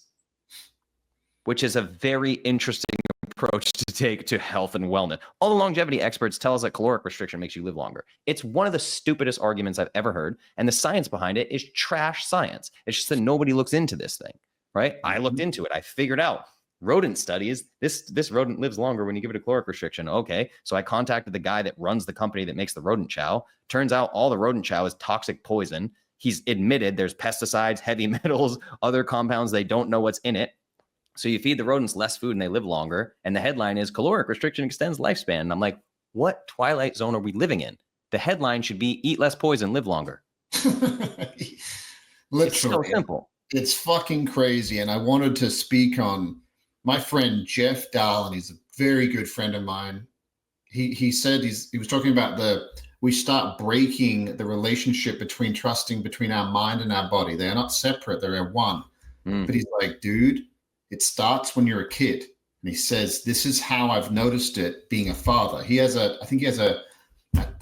which is a very interesting approach to take to health and wellness. All the longevity experts tell us that caloric restriction makes you live longer. It's one of the stupidest arguments I've ever heard. And the science behind it is trash science. It's just that nobody looks into this thing, right? I looked into it. I figured out rodent studies. This rodent lives longer when you give it a caloric restriction. Okay. So I contacted the guy that runs the company that makes the rodent chow. Turns out all the rodent chow is toxic poison. He's admitted there's pesticides, heavy metals, other compounds. They don't know what's in it. So you feed the rodents less food and they live longer. And the headline is caloric restriction extends lifespan. And I'm like, what twilight zone are we living in? The headline should be eat less poison, live longer. Literally. It's so simple. It's fucking crazy. And I wanted to speak on my friend Jeff Dahlen. He's a very good friend of mine. He said he was talking about we start breaking the relationship between our mind and our body. They are not separate. They're one. But he's like, dude, it starts when you're a kid. And he says, this is how I've noticed it being a father. I think he has a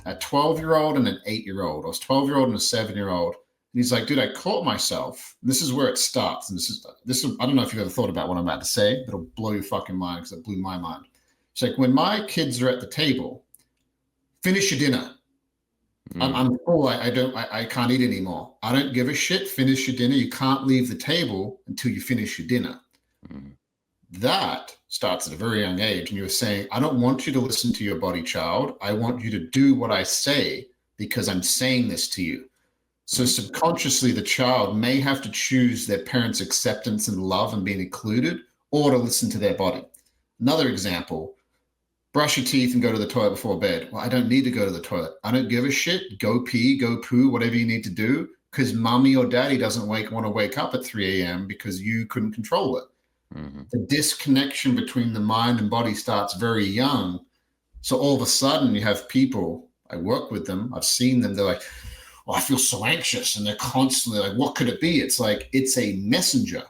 12-year-old and an 8-year-old, or a 12-year-old and a 7-year-old. And he's like, dude, I caught myself. This is where it starts. And this is, I don't know if you've ever thought about what I'm about to say, but it'll blow your fucking mind because it blew my mind. It's like, when my kids are at the table, finish your dinner. I'm full. I can't eat anymore. I don't give a shit. Finish your dinner. You can't leave the table until you finish your dinner. That starts at a very young age. And you're saying, I don't want you to listen to your body, child. I want you to do what I say because I'm saying this to you. So subconsciously, the child may have to choose their parents' acceptance and love and being included, or to listen to their body. Another example, brush your teeth and go to the toilet before bed. Well, I don't need to go to the toilet. I don't give a shit. Go pee, go poo, whatever you need to do, because mommy or daddy doesn't want to wake up at 3 a.m. because you couldn't control it. The disconnection between the mind and body starts very young. So all of a sudden you have people, I work with them, I've seen them, they're like, well, I feel so anxious. And they're constantly like, what could it be? It's like, it's a messenger.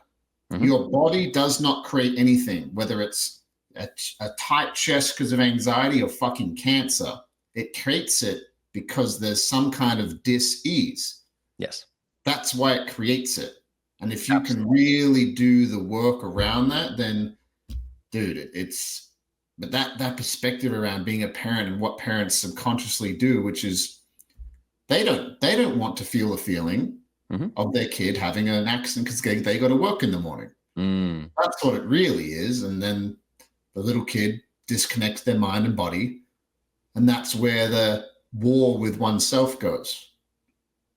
Your body does not create anything, whether it's a tight chest because of anxiety or fucking cancer. It creates it because there's some kind of dis-ease. Yes. That's why it creates it. And if you can really do the work around that, then, dude, but that perspective around being a parent and what parents subconsciously do, which is they don't want to feel the feeling of their kid having an accident because they got to work in the morning. That's what it really is. And then the little kid disconnects their mind and body. And that's where the war with oneself goes.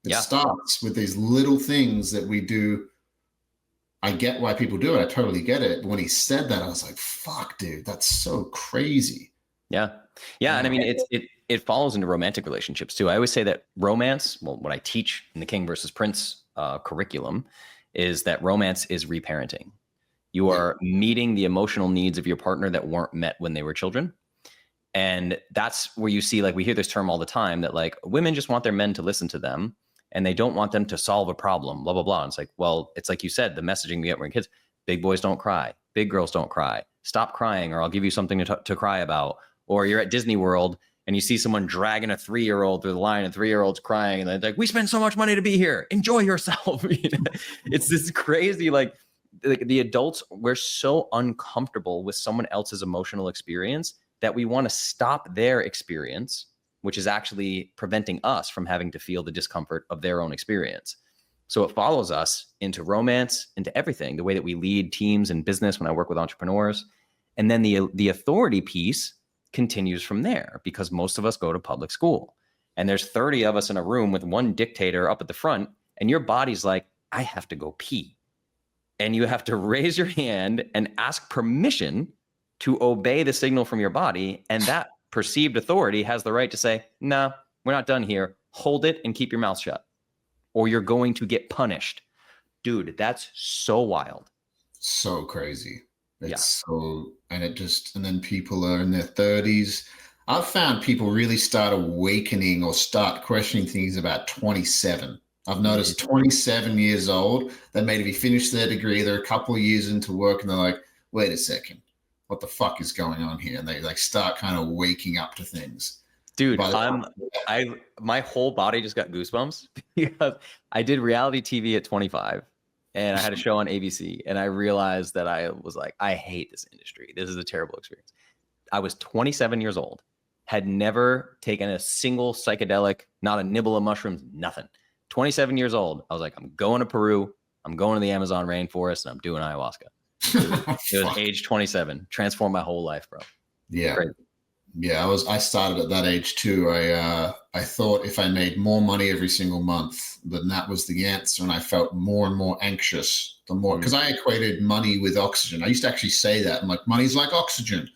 It starts with these little things that we do. I get why people do it. I totally get it. But when he said that, I was like, fuck, dude, that's so crazy. Yeah. And I mean, it follows into romantic relationships too. I always say that romance, well, what I teach in the King versus Prince curriculum is that romance is reparenting. You are meeting the emotional needs of your partner that weren't met when they were children. And that's where you see, like, we hear this term all the time that like women just want their men to listen to them and they don't want them to solve a problem, blah, blah, blah. And it's like, well, it's like you said, the messaging we get when kids, big boys don't cry, big girls don't cry, stop crying, or I'll give you something to cry about. Or you're at Disney World and you see someone dragging a 3-year-old through the line and 3-year-old's crying. And they're like, we spend so much money to be here. Enjoy yourself. It's this crazy, like, the adults, we're so uncomfortable with someone else's emotional experience that we want to stop their experience, which is actually preventing us from having to feel the discomfort of their own experience. So it follows us into romance, into everything, the way that we lead teams in business when I work with entrepreneurs. And then the authority piece continues from there, because most of us go to public school and there's 30 of us in a room with one dictator up at the front, and your body's like, I have to go pee. And you have to raise your hand and ask permission to obey the signal from your body. And that perceived authority has the right to say, nah, we're not done here. Hold it and keep your mouth shut, or you're going to get punished. Dude, that's so wild. So crazy. It's so, and then people are in their 30s. I've found people really start awakening or start questioning things about 27. I've noticed 27 years old, they maybe finished their degree, they're a couple of years into work, and they're like, wait a second, what the fuck is going on here? And they like start kind of waking up to things. Dude, my whole body just got goosebumps because I did reality TV at 25 and I had a show on ABC, and I realized that I was like, I hate this industry. This is a terrible experience. I was 27 years old, had never taken a single psychedelic, not a nibble of mushrooms, nothing. 27 years old. I was like, I'm going to Peru. I'm going to the Amazon rainforest, and I'm doing ayahuasca. It was age 27. Transformed my whole life, bro. Yeah. Crazy. Yeah, I started at that age too. I thought if I made more money every single month, then that was the answer. And I felt more and more anxious the more, because I equated money with oxygen. I used to actually say that. I'm like, money's like oxygen.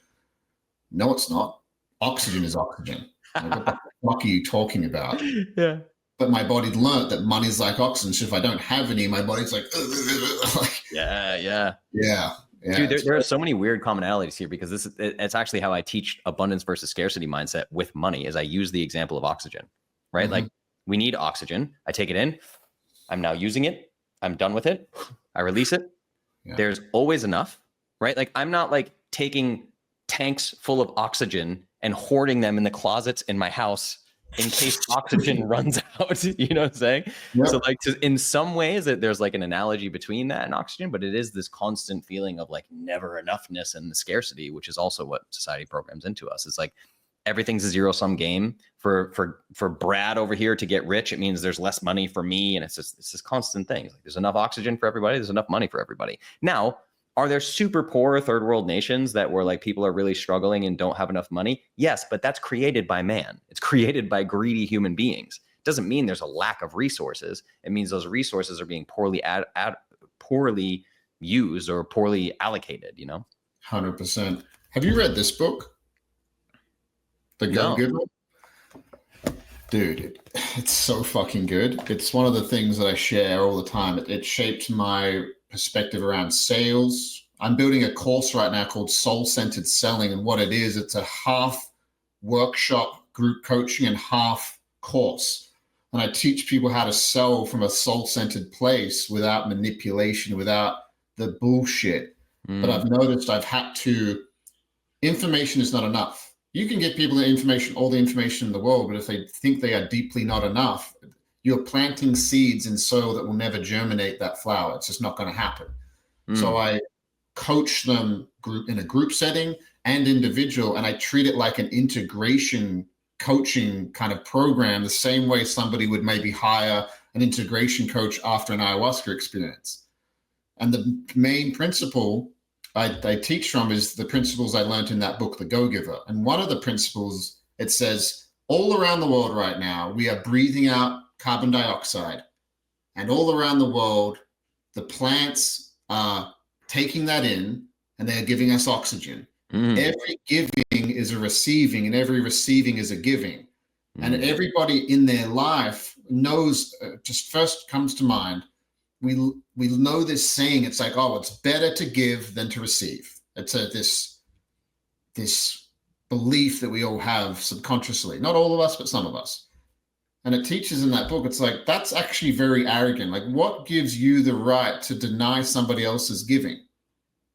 No, it's not. Oxygen is oxygen. Like, what the fuck are you talking about? Yeah. But my body learned that money's like oxygen. So if I don't have any, my body's like, Yeah. Yeah, dude, there are so many weird commonalities here, because it's actually how I teach abundance versus scarcity mindset with money, is I use the example of oxygen, right? Like, we need oxygen. I take it in. I'm now using it. I'm done with it. I release it. Yeah. There's always enough, right? Like, I'm not like taking tanks full of oxygen and hoarding them in the closets in my house in case oxygen runs out, you know what I'm saying? Yep. So like, in some ways there's like an analogy between that and oxygen, but it is this constant feeling of like never enoughness and the scarcity, which is also what society programs into us. It's like, everything's a zero-sum game. For Brad over here to get rich, it means there's less money for me. And it's this constant thing. Like, there's enough oxygen for everybody. There's enough money for everybody. Now, are there super poor third world nations that where like people are really struggling and don't have enough money? Yes, but that's created by man. It's created by greedy human beings. It doesn't mean there's a lack of resources. It means those resources are being poorly used or poorly allocated, you know? 100%. Have you read this book? The Go-Giver? Dude, it's so fucking good. It's one of the things that I share all the time. It shaped my perspective around sales. I'm building a course right now called Soul-Centered Selling. And what it is, it's a half workshop group coaching and half course. And I teach people how to sell from a soul-centered place without manipulation, without the bullshit. But I've noticed information is not enough. You can get people the information, all the information in the world, but if they think they are deeply not enough, you're planting seeds in soil that will never germinate that flower. It's just not going to happen. So I coach them in a group setting and individual, and I treat it like an integration coaching kind of program, the same way somebody would maybe hire an integration coach after an ayahuasca experience. And the main principle I teach from is the principles I learned in that book, The Go-Giver. And one of the principles, it says, all around the world right now, we are breathing out carbon dioxide. And all around the world, the plants are taking that in and they're giving us oxygen. Every giving is a receiving, and every receiving is a giving. And everybody in their life knows, just first comes to mind, we know this saying, it's like, oh, it's better to give than to receive. It's this belief that we all have subconsciously, not all of us, but some of us. And it teaches in that book, it's like, that's actually very arrogant. Like, what gives you the right to deny somebody else's giving?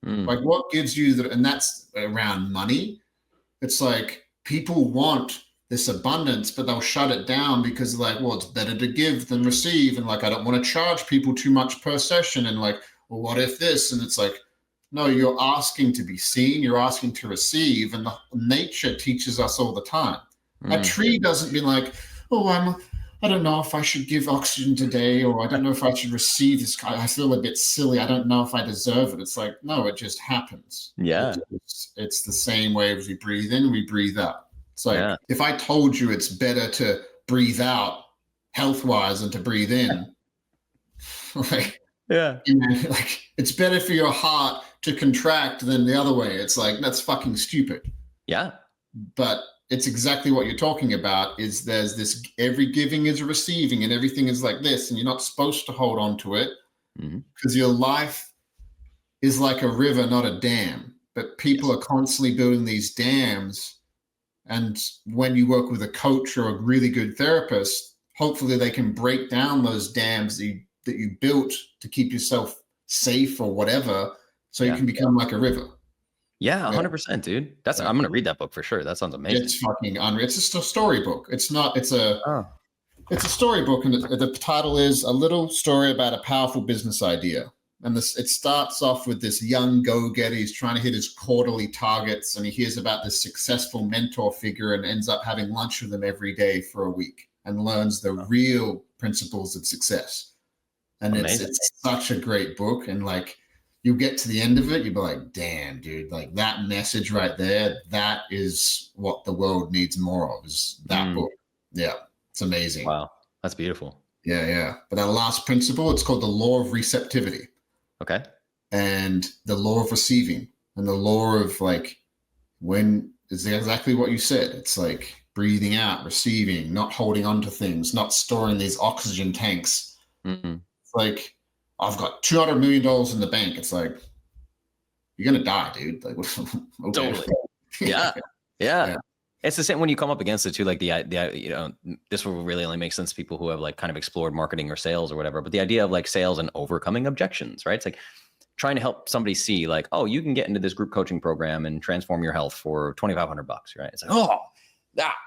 Like, what gives you and that's around money. It's like, people want this abundance, but they'll shut it down because like, well, it's better to give than receive. And like, I don't want to charge people too much per session. And like well, what if this? And it's like, no, you're asking to be seen, you're asking to receive, and nature teaches us all the time. A tree doesn't be like, oh, I don't know if I should give oxygen today, or I don't know if I should receive this. I feel a bit silly. I don't know if I deserve it. It's like, no, it just happens. Yeah. It's the same way as we breathe in, we breathe out. It's like, if I told you it's better to breathe out health-wise than to breathe in, like, like it's better for your heart to contract than the other way. It's like, that's fucking stupid. Yeah. But it's exactly what you're talking about, is there's this, every giving is a receiving, and everything is like this, and you're not supposed to hold on to it, because your life is like a river, not a dam. But people are constantly building these dams, and when you work with a coach or a really good therapist, hopefully they can break down those dams that you built to keep yourself safe or whatever, so you can become like a river. Yeah, 100%, dude. I'm gonna read that book for sure. That sounds amazing. It's fucking unreal. It's just a storybook. It's a storybook, and the title is A Little Story About a Powerful Business Idea. And it starts off with this young go-getter. He's trying to hit his quarterly targets, and he hears about this successful mentor figure and ends up having lunch with him every day for a week and learns the real principles of success. And it's such a great book. And like, you get to the end of it, you'll be like, damn, dude, like that message right there, that is what the world needs more of, is that book. Yeah, it's amazing. Wow, that's beautiful. Yeah. But that last principle, it's called the law of receptivity. Okay. And the law of receiving, and the law of like, when is exactly what you said. It's like breathing out, receiving, not holding on to things, not storing these oxygen tanks. It's like, I've got $200 million in the bank. It's like, you're going to die, dude. Like, okay. Totally. Yeah. It's the same when you come up against it too. Like the this will really only make sense to people who have like kind of explored marketing or sales or whatever, but the idea of like sales and overcoming objections, right? It's like trying to help somebody see like, oh, you can get into this group coaching program and transform your health for $2,500, right? It's like, oh,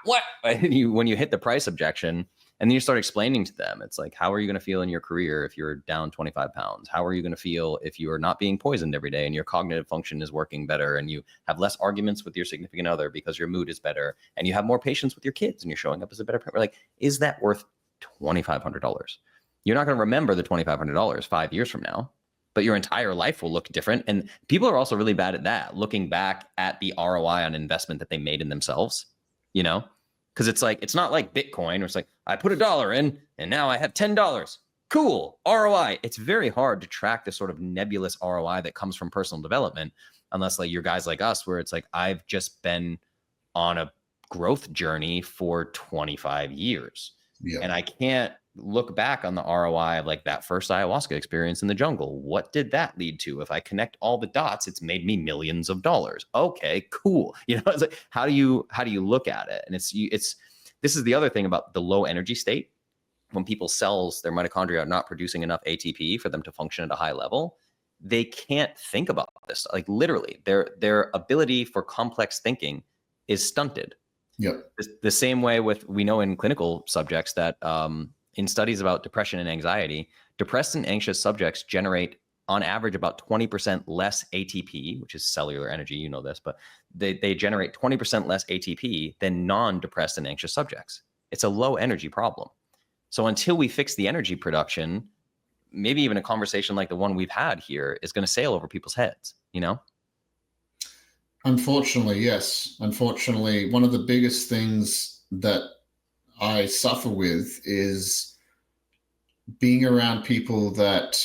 what? And when you hit the price objection, and then you start explaining to them, it's like, how are you going to feel in your career if you're down 25 pounds? How are you going to feel if you are not being poisoned every day and your cognitive function is working better and you have less arguments with your significant other because your mood is better and you have more patience with your kids and you're showing up as a better parent? Like, is that worth $2,500? You're not going to remember the $2,500 5 years from now, but your entire life will look different. And people are also really bad at that, looking back at the ROI on investment that they made in themselves, you know? Because it's like, it's not like Bitcoin where it's like, I put $1 in and now I have $10. Cool. ROI. It's very hard to track the sort of nebulous ROI that comes from personal development, unless like you're guys like us, where it's like, I've just been on a growth journey for 25 years. Yeah. And I can't look back on the ROI of like that first ayahuasca experience in the jungle. What did that lead to? If I connect all the dots, it's made me millions of dollars. Okay, cool. You know, it's like, how do you look at it? And this is the other thing about the low energy state. When people's cells, their mitochondria are not producing enough ATP for them to function at a high level, they can't think about this. Like literally, their ability for complex thinking is stunted. Yep. The same way we know in clinical subjects that in studies about depression and anxiety, depressed and anxious subjects generate on average about 20% less ATP, which is cellular energy, you know this, but they generate 20% less ATP than non-depressed and anxious subjects. It's a low energy problem. So until we fix the energy production, maybe even a conversation like the one we've had here is going to sail over people's heads, you know? Unfortunately, yes. Unfortunately, one of the biggest things that I suffer with is being around people that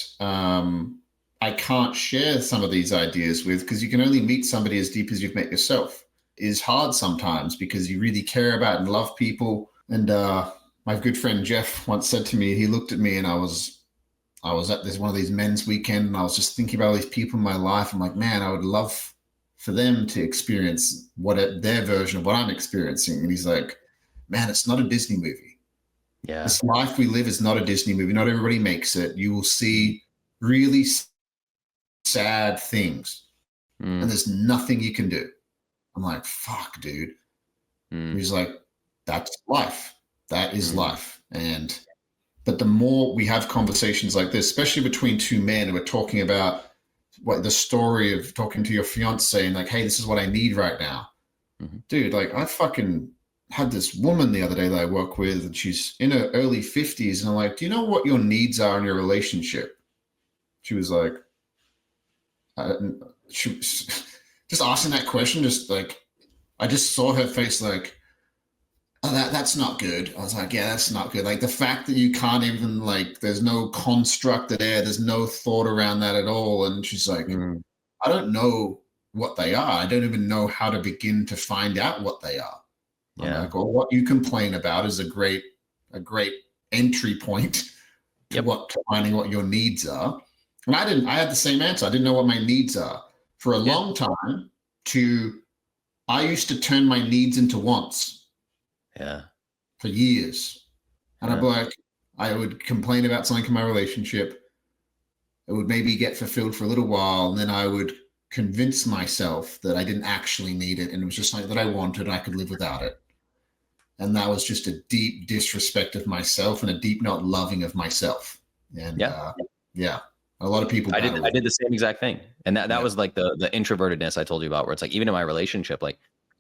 I can't share some of these ideas with, because you can only meet somebody as deep as you've met yourself. It is hard sometimes because you really care about and love people. And my good friend Jeff once said to me, he looked at me and I was at one of these men's weekend and I was just thinking about all these people in my life. I'm like, man, I would love for them to experience their version of what I'm experiencing. And he's like, man, it's not a Disney movie. Yeah. This life we live is not a Disney movie. Not everybody makes it. You will see really sad things and there's nothing you can do. I'm like, fuck, dude. He's like, that's life. That is life. And But the more we have conversations like this, especially between two men who are talking about what the story of talking to your fiance and like, hey, this is what I need right now. Mm-hmm. Dude, like I fucking had this woman the other day that I work with, and she's in her early 50s. And I'm like, do you know what your needs are in your relationship? She was like, she was just asking that question, just like, I just saw her face like, oh, that's not good. I was like, yeah, that's not good. Like the fact that you can't even like, there's no construct there, there's no thought around that at all. And she's like, I don't know what they are. I don't even know how to begin to find out what they are. I'm like, well, what you complain about is a great entry point to to finding what your needs are. And I had the same answer. I didn't know what my needs are for a long time. I used to turn my needs into wants. Yeah. For years. And I'd be like, I would complain about something in my relationship. It would maybe get fulfilled for a little while. And then I would convince myself that I didn't actually need it. And it was just something that I wanted. I could live without it. And that was just a deep disrespect of myself and a deep not loving of myself. And a lot of people. I did the same exact thing. And that was like the introvertedness I told you about, where it's like, even in my relationship, like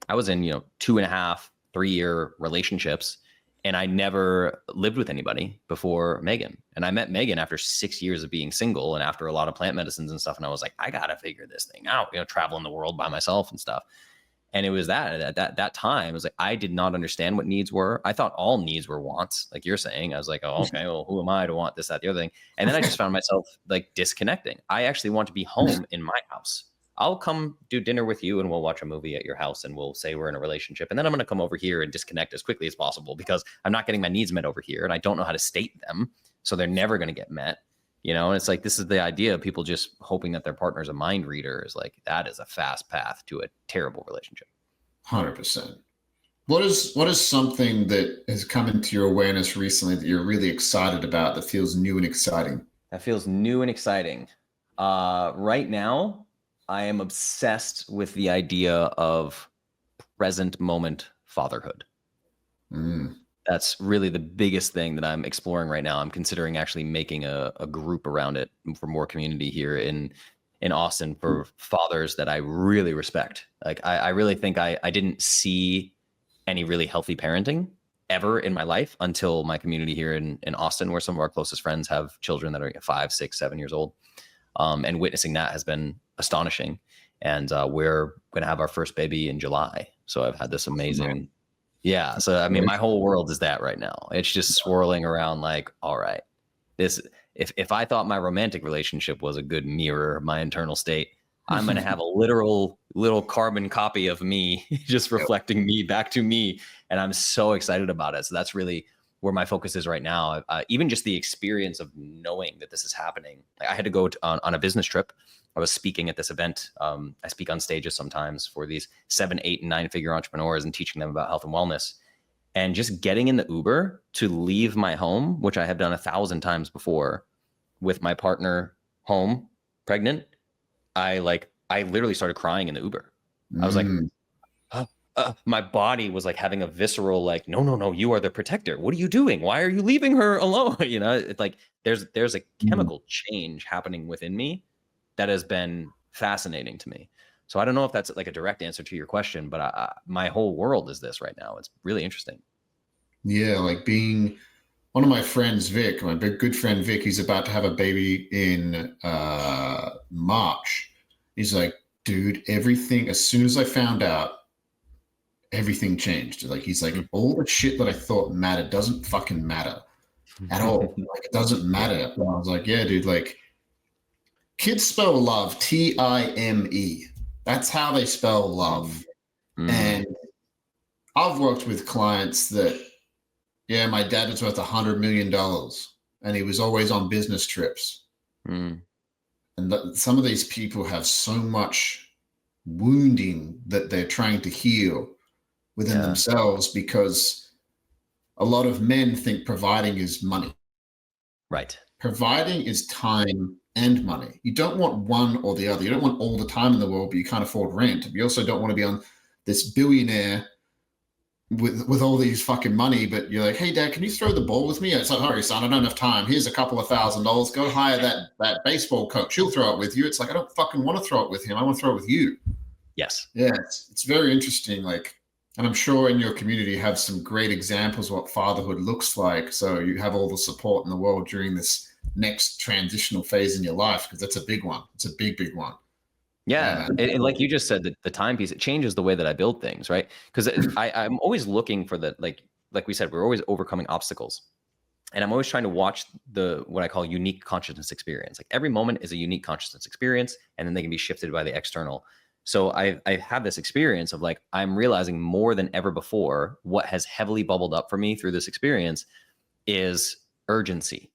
I was in, 2.5, 3-year relationships, and I never lived with anybody before Megan. And I met Megan after 6 years of being single and after a lot of plant medicines and stuff. And I was like, I got to figure this thing out, traveling the world by myself and stuff. And it was that time, it was like, I did not understand what needs were. I thought all needs were wants, like you're saying. I was like, oh, okay, well, who am I to want this, that, the other thing? And then I just found myself like disconnecting. I actually want to be home in my house. I'll come do dinner with you and we'll watch a movie at your house and we'll say we're in a relationship. And then I'm going to come over here and disconnect as quickly as possible because I'm not getting my needs met over here and I don't know how to state them. So they're never going to get met. And it's like, this is the idea of people just hoping that their partner's a mind reader, is like, that is a fast path to a terrible relationship. 100%. What is something that has come into your awareness recently that you're really excited about, that feels new and exciting? That feels new and exciting. Right now, I am obsessed with the idea of present moment fatherhood. That's really the biggest thing that I'm exploring right now. I'm considering actually making a group around it for more community here in Austin for fathers that I really respect. Like I really think I didn't see any really healthy parenting ever in my life until my community here in Austin, where some of our closest friends have children that are 5, 6, 7 years old. And witnessing that has been astonishing. And we're going to have our first baby in July. So I've had this amazing. Yeah. So, I mean, my whole world is that right now. It's just swirling around like, all right, if I thought my romantic relationship was a good mirror of my internal state, I'm going to have a literal little carbon copy of me just reflecting me back to me. And I'm so excited about it. So that's really where my focus is right now. Even just the experience of knowing that this is happening. I had to go on a business trip. I was speaking at this event. I speak on stages sometimes for these 7, 8, and 9-figure entrepreneurs and teaching them about health and wellness. And just getting in the Uber to leave my home, which I have done 1,000 times before, with my partner home, pregnant, I literally started crying in the Uber. I was like, my body was like having a visceral, like, no, you are the protector. What are you doing? Why are you leaving her alone? It's like there's a chemical change happening within me that has been fascinating to me. So I don't know if that's like a direct answer to your question, but my whole world is this right now. It's really interesting. Yeah, like being one of my friends, Vic, my big good friend Vic, he's about to have a baby in March. He's like, dude, everything, as soon as I found out, everything changed. Like, he's like, all the shit that I thought mattered doesn't fucking matter at all. Like, it doesn't matter. And I was like, yeah, dude, like, kids spell love Time. That's how they spell love. And I've worked with clients that, yeah, my dad was worth $100 million and he was always on business trips. And some of these people have so much wounding that they're trying to heal within themselves, because a lot of men think providing is money. Right. Providing is time and money. You don't want one or the other. You don't want all the time in the world, but you can't afford rent. You also don't want to be on this billionaire with all these fucking money, but you're like, hey dad, can you throw the ball with me? It's like, sorry son, I don't have time. Here's a couple of $1,000. Go hire that baseball coach. He'll throw it with you. It's like, I don't fucking want to throw it with him. I want to throw it with you. Yes. Yeah, it's very interesting. Like, and I'm sure in your community you have some great examples of what fatherhood looks like. So you have all the support in the world during this next transitional phase in your life, because that's a big one. It's a big, big one. Yeah. And like you just said, the timepiece, it changes the way that I build things, right? Because I'm always looking for like we said, we're always overcoming obstacles. And I'm always trying to watch what I call unique consciousness experience. Like every moment is a unique consciousness experience, and then they can be shifted by the external. So I have this experience of like, I'm realizing more than ever before, what has heavily bubbled up for me through this experience is urgency.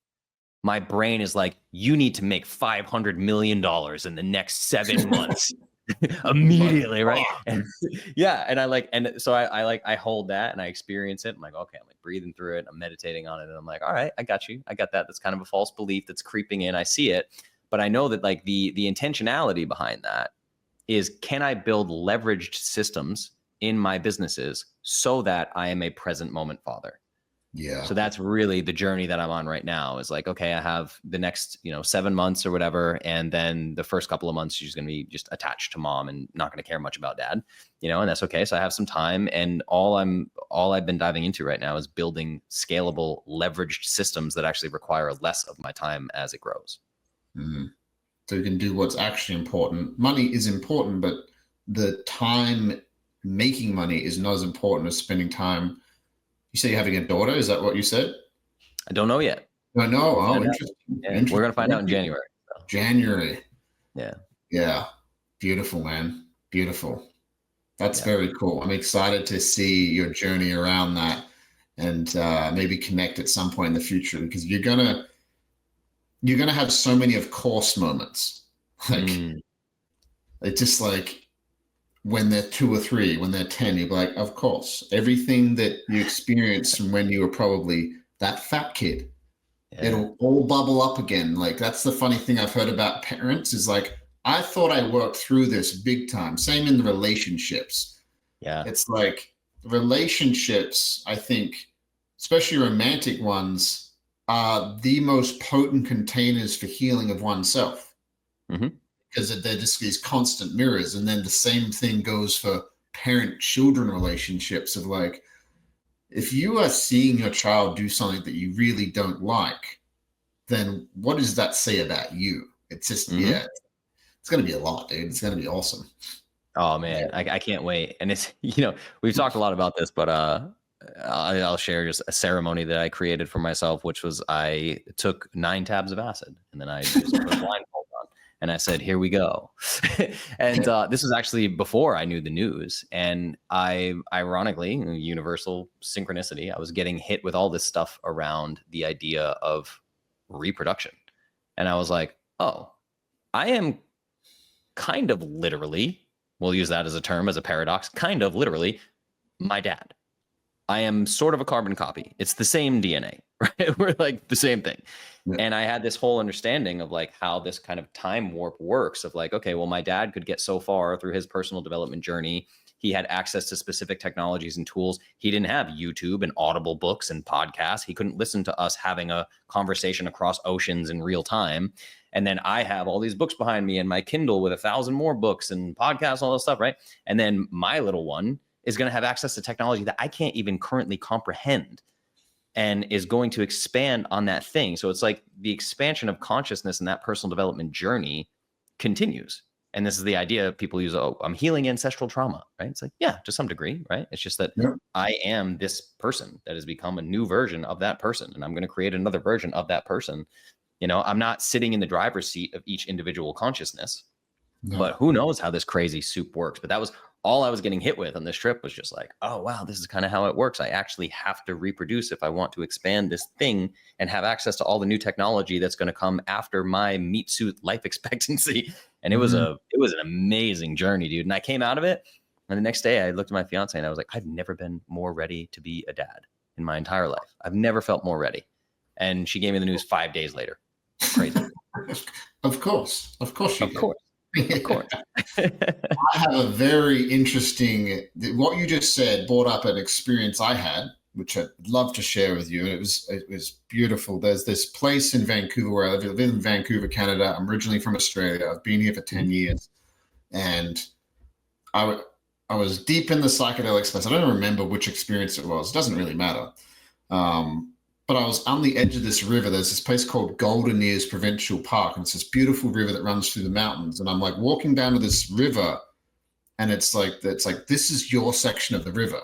My brain is like, you need to make $500 million in the next 7 months. Immediately, right? And yeah, and so I hold that and I experience it. I'm like, okay, I'm like breathing through it, I'm meditating on it, and I'm like, all right, I got you, I got that. That's kind of a false belief that's creeping in. I see it, but I know that like the intentionality behind that is, can I build leveraged systems in my businesses so that I am a present moment father? Yeah. So that's really the journey that I'm on right now, is like, okay, I have the next, 7 months or whatever. And then the first couple of months, she's going to be just attached to mom and not going to care much about dad, and that's okay. So I have some time, and all I've been diving into right now is building scalable, leveraged systems that actually require less of my time as it grows. Mm-hmm. So you can do what's actually important. Money is important, but the time making money is not as important as spending time. You say you're having a daughter? Is that what you said? I don't know yet. I know. Oh, interesting. Yeah, we're going to find out in January. So. January. Yeah. Yeah. Beautiful, man. Beautiful. That's very cool. I'm excited to see your journey around that, and maybe connect at some point in the future, because you're gonna have so many of course moments. Like it's just like, when they're 2 or 3, when they're 10, you'll be like, of course, everything that you experienced from when you were probably that fat kid, it'll all bubble up again. Like, that's the funny thing I've heard about parents, is like, I thought I worked through this big time. Same in the relationships. Yeah. It's like relationships, I think, especially romantic ones, are the most potent containers for healing of oneself. Mm-hmm. Because they're just these constant mirrors. And then the same thing goes for parent-children relationships, of like, if you are seeing your child do something that you really don't like, then what does that say about you? It's just, it's going to be a lot, dude. It's going to be awesome. Oh man, I can't wait. And it's, we've talked a lot about this, but I'll share just a ceremony that I created for myself, which was, I took 9 tabs of acid, and then I just put a blindfold on, and I said, here we go. And this was actually before I knew the news. And ironically, universal synchronicity, I was getting hit with all this stuff around the idea of reproduction. And I was like, oh, I am kind of literally, we'll use that as a term, as a paradox, kind of literally my dad. I am sort of a carbon copy. It's the same DNA, right? We're like the same thing. Yeah. And I had this whole understanding of like how this kind of time warp works, of like, okay, well, my dad could get so far through his personal development journey. He had access to specific technologies and tools. He didn't have YouTube and Audible books and podcasts. He couldn't listen to us having a conversation across oceans in real time. And then I have all these books behind me and my Kindle with 1,000 more books and podcasts, all this stuff, right? And then my little one is going to have access to technology that I can't even currently comprehend, and is going to expand on that thing. So it's like the expansion of consciousness and that personal development journey continues. And this is the idea people use, oh, I'm healing ancestral trauma, right? It's like, yeah, to some degree, right? It's just that I am this person that has become a new version of that person, and I'm going to create another version of that person. I'm not sitting in the driver's seat of each individual consciousness, but who knows how this crazy soup works. But that was all I was getting hit with on this trip, was just like, oh, wow, this is kind of how it works. I actually have to reproduce if I want to expand this thing and have access to all the new technology that's going to come after my meat suit life expectancy. And it was an amazing journey, dude. And I came out of it, and the next day I looked at my fiance and I was like, I've never been more ready to be a dad in my entire life. I've never felt more ready. And she gave me the news 5 days later. Crazy. Of course. Of course. Of course. I have a very interesting, what you just said brought up an experience I had, which I'd love to share with you. And it was beautiful. There's this place in Vancouver where I live in Vancouver, Canada. I'm originally from Australia. I've been here for 10 years. And I, I was deep in the psychedelic space. I don't remember which experience it was. It doesn't really matter. But I was on the edge of this river. There's this place called Golden Ears Provincial Park, and it's this beautiful river that runs through the mountains. And I'm like walking down to this river, and it's like this is your section of the river.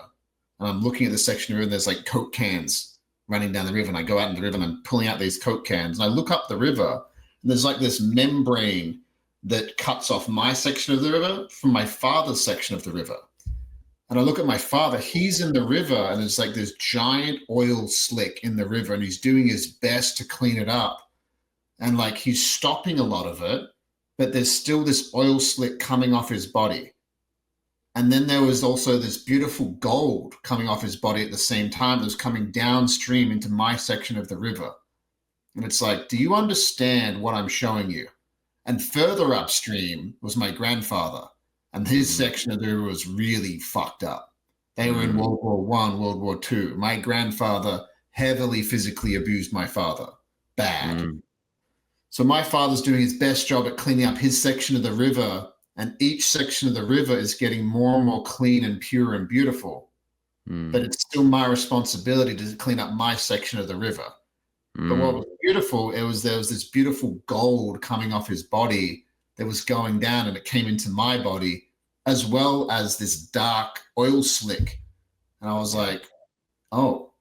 And I'm looking at this section of the river, and there's like Coke cans running down the river. And I go out in the river and I'm pulling out these Coke cans. And I look up the river, and there's like this membrane that cuts off my section of the river from my father's section of the river. And I look at my father, he's in the river, and there's like this giant oil slick in the river, and he's doing his best to clean it up. And like he's stopping a lot of it, but there's still this oil slick coming off his body. And then there was also this beautiful gold coming off his body at the same time that was coming downstream into my section of the river. And it's like, do you understand what I'm showing you? And further upstream was my grandfather. And his section of the river was really fucked up. They were in World War One, World War Two. My grandfather heavily physically abused my father. Bad. So my father's doing his best job at cleaning up his section of the river, and each section of the river is getting more and more clean and pure and beautiful. But it's still my responsibility to clean up my section of the river. But what was beautiful, there was this beautiful gold coming off his body that was going down, and it came into my body, as well as this dark oil slick. And I was like, oh,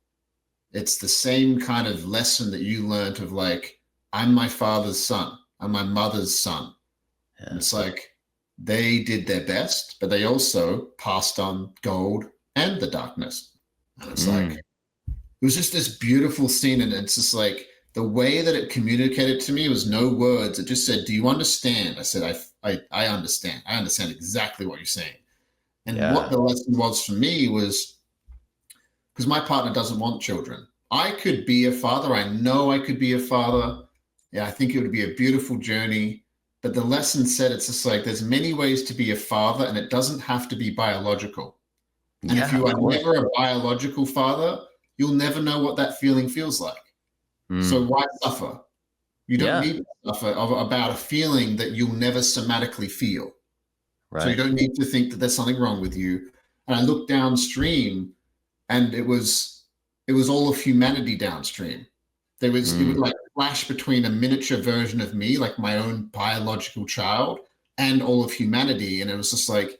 it's the same kind of lesson that you learned of like, I'm my father's son, I'm my mother's son. Yeah. It's like they did their best, but they also passed on gold and the darkness. And it's like, it was just this beautiful scene. And it's just like, the way that it communicated to me was no words. It just said, do you understand? I said, I understand. I understand exactly what you're saying. And what the lesson was for me was, because my partner doesn't want children. I could be a father. I know I could be a father. Yeah, I think it would be a beautiful journey. But the lesson said, it's just like, there's many ways to be a father, and it doesn't have to be biological. And if you are never a biological father, you'll never know what that feeling feels like. So why suffer? You don't need to suffer about a feeling that you'll never somatically feel. Right. So you don't need to think that there's something wrong with you. And I looked downstream, and it was all of humanity downstream. It would like flash between a miniature version of me, like my own biological child, and all of humanity. And it was just like,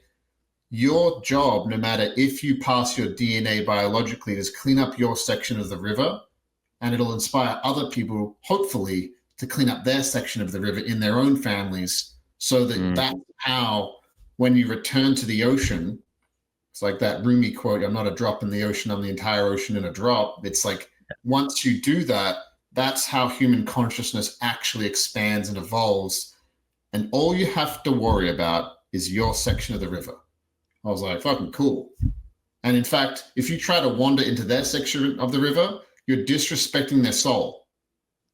your job, no matter if you pass your DNA biologically, is clean up your section of the river. And it'll inspire other people, hopefully, to clean up their section of the river in their own families, so that that's how, when you return to the ocean, it's like that Rumi quote, I'm not a drop in the ocean, I'm the entire ocean in a drop. It's like, once you do that, that's how human consciousness actually expands and evolves. And all you have to worry about is your section of the river. I was like, fucking cool. And in fact, if you try to wander into their section of the river, you're disrespecting their soul.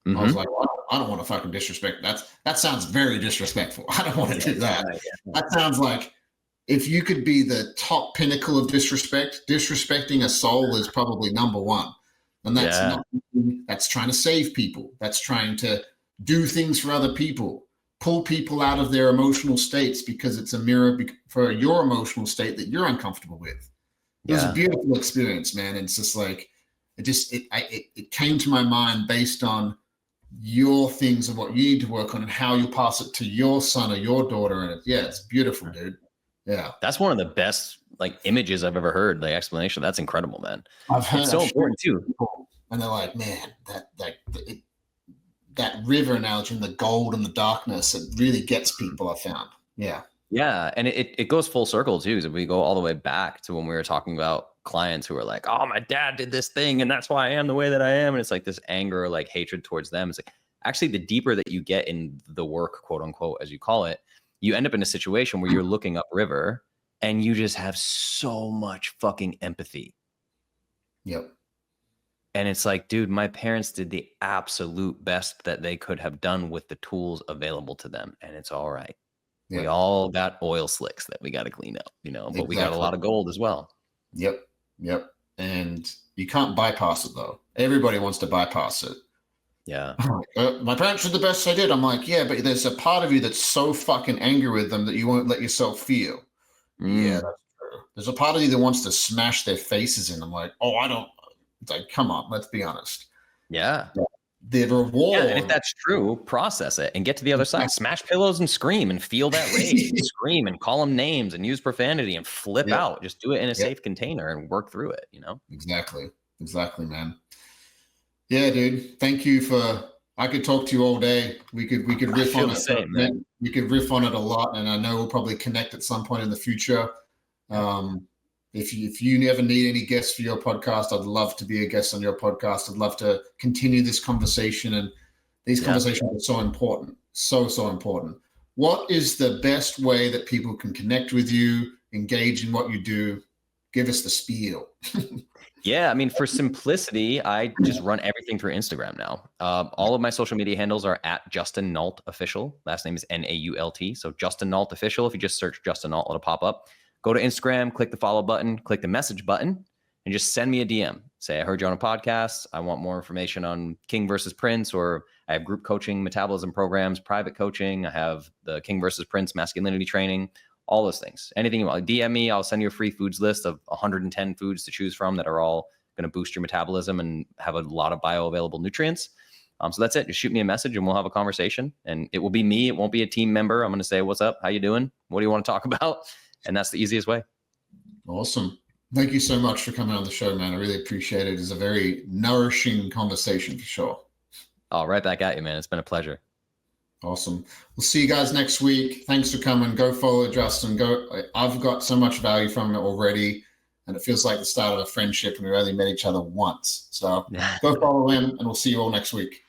I was like, well, I don't want to fucking disrespect. That sounds very disrespectful. I don't want to do that. That sounds like, if you could be the top pinnacle of disrespect, disrespecting a soul is probably number one. And that's trying to save people. That's trying to do things for other people, pull people out of their emotional states because it's a mirror for your emotional state that you're uncomfortable with. It was a beautiful experience, man. It's just like, it came to my mind based on your things and what you need to work on and how you pass it to your son or your daughter. And it's beautiful, dude. Yeah. That's one of the best like images I've ever heard. The explanation. That's incredible, man. I've heard it's so important too. And they're like, man, that river analogy and the gold and the darkness, it really gets people, I found. Yeah. Yeah. And it goes full circle too. So we go all the way back to when we were talking about clients who are like, oh, my dad did this thing and that's why I am the way that I am. And it's like this anger, like hatred towards them. It's like, actually, the deeper that you get in the work, quote unquote, as you call it, you end up in a situation where you're looking upriver and you just have so much fucking empathy. Yep. And it's like, dude, my parents did the absolute best that they could have done with the tools available to them. And it's all right. Yeah. We all got oil slicks that we got to clean up, but we got a Exactly. lot of gold as well. Yep. Yep. And you can't bypass it though. Everybody wants to bypass it. Yeah. My parents did the best they did. I'm like, yeah, but there's a part of you that's so fucking angry with them that you won't let yourself feel. Yeah, that's true. There's a part of you that wants to smash their faces in. I'm like, oh, I don't. It's like, come on, let's be honest. Yeah. The reward. Yeah, and if that's true, process it and get to the other side. Smash pillows and scream and feel that rage and scream and call them names and use profanity and flip out. Just do it in a safe container and work through it, Exactly. Exactly, man. Yeah, dude. Thank you for. I could talk to you all day. We could riff on it. We could riff on it a lot, and I know we'll probably connect at some point in the future. If you ever need any guests for your podcast, I'd love to be a guest on your podcast. I'd love to continue this conversation, and these conversations are so important, so important. What is the best way that people can connect with you, engage in what you do? Give us the spiel. Yeah, I mean, for simplicity, I just run everything through Instagram now. All of my social media handles are at Justin Nault Official. Last name is Nault. So Justin Nault Official. If you just search Justin Nault, it'll pop up. Go to Instagram, click the follow button, click the message button, and just send me a DM. Say, I heard you on a podcast. I want more information on King versus Prince, or I have group coaching, metabolism programs, private coaching. I have the King versus Prince masculinity training, all those things. Anything you want, DM me. I'll send you a free foods list of 110 foods to choose from that are all going to boost your metabolism and have a lot of bioavailable nutrients. So that's it. Just shoot me a message and we'll have a conversation. And it will be me. It won't be a team member. I'm going to say, what's up? How you doing? What do you want to talk about? And that's the easiest way. Awesome. Thank you so much for coming on the show, man. I really appreciate it. It's a very nourishing conversation for sure. All right back at you, man. It's been a pleasure. Awesome. We'll see you guys next week. Thanks for coming. Go follow Justin. I've got so much value from it already, and it feels like the start of a friendship, and we only met each other once. So go follow him, and we'll see you all next week.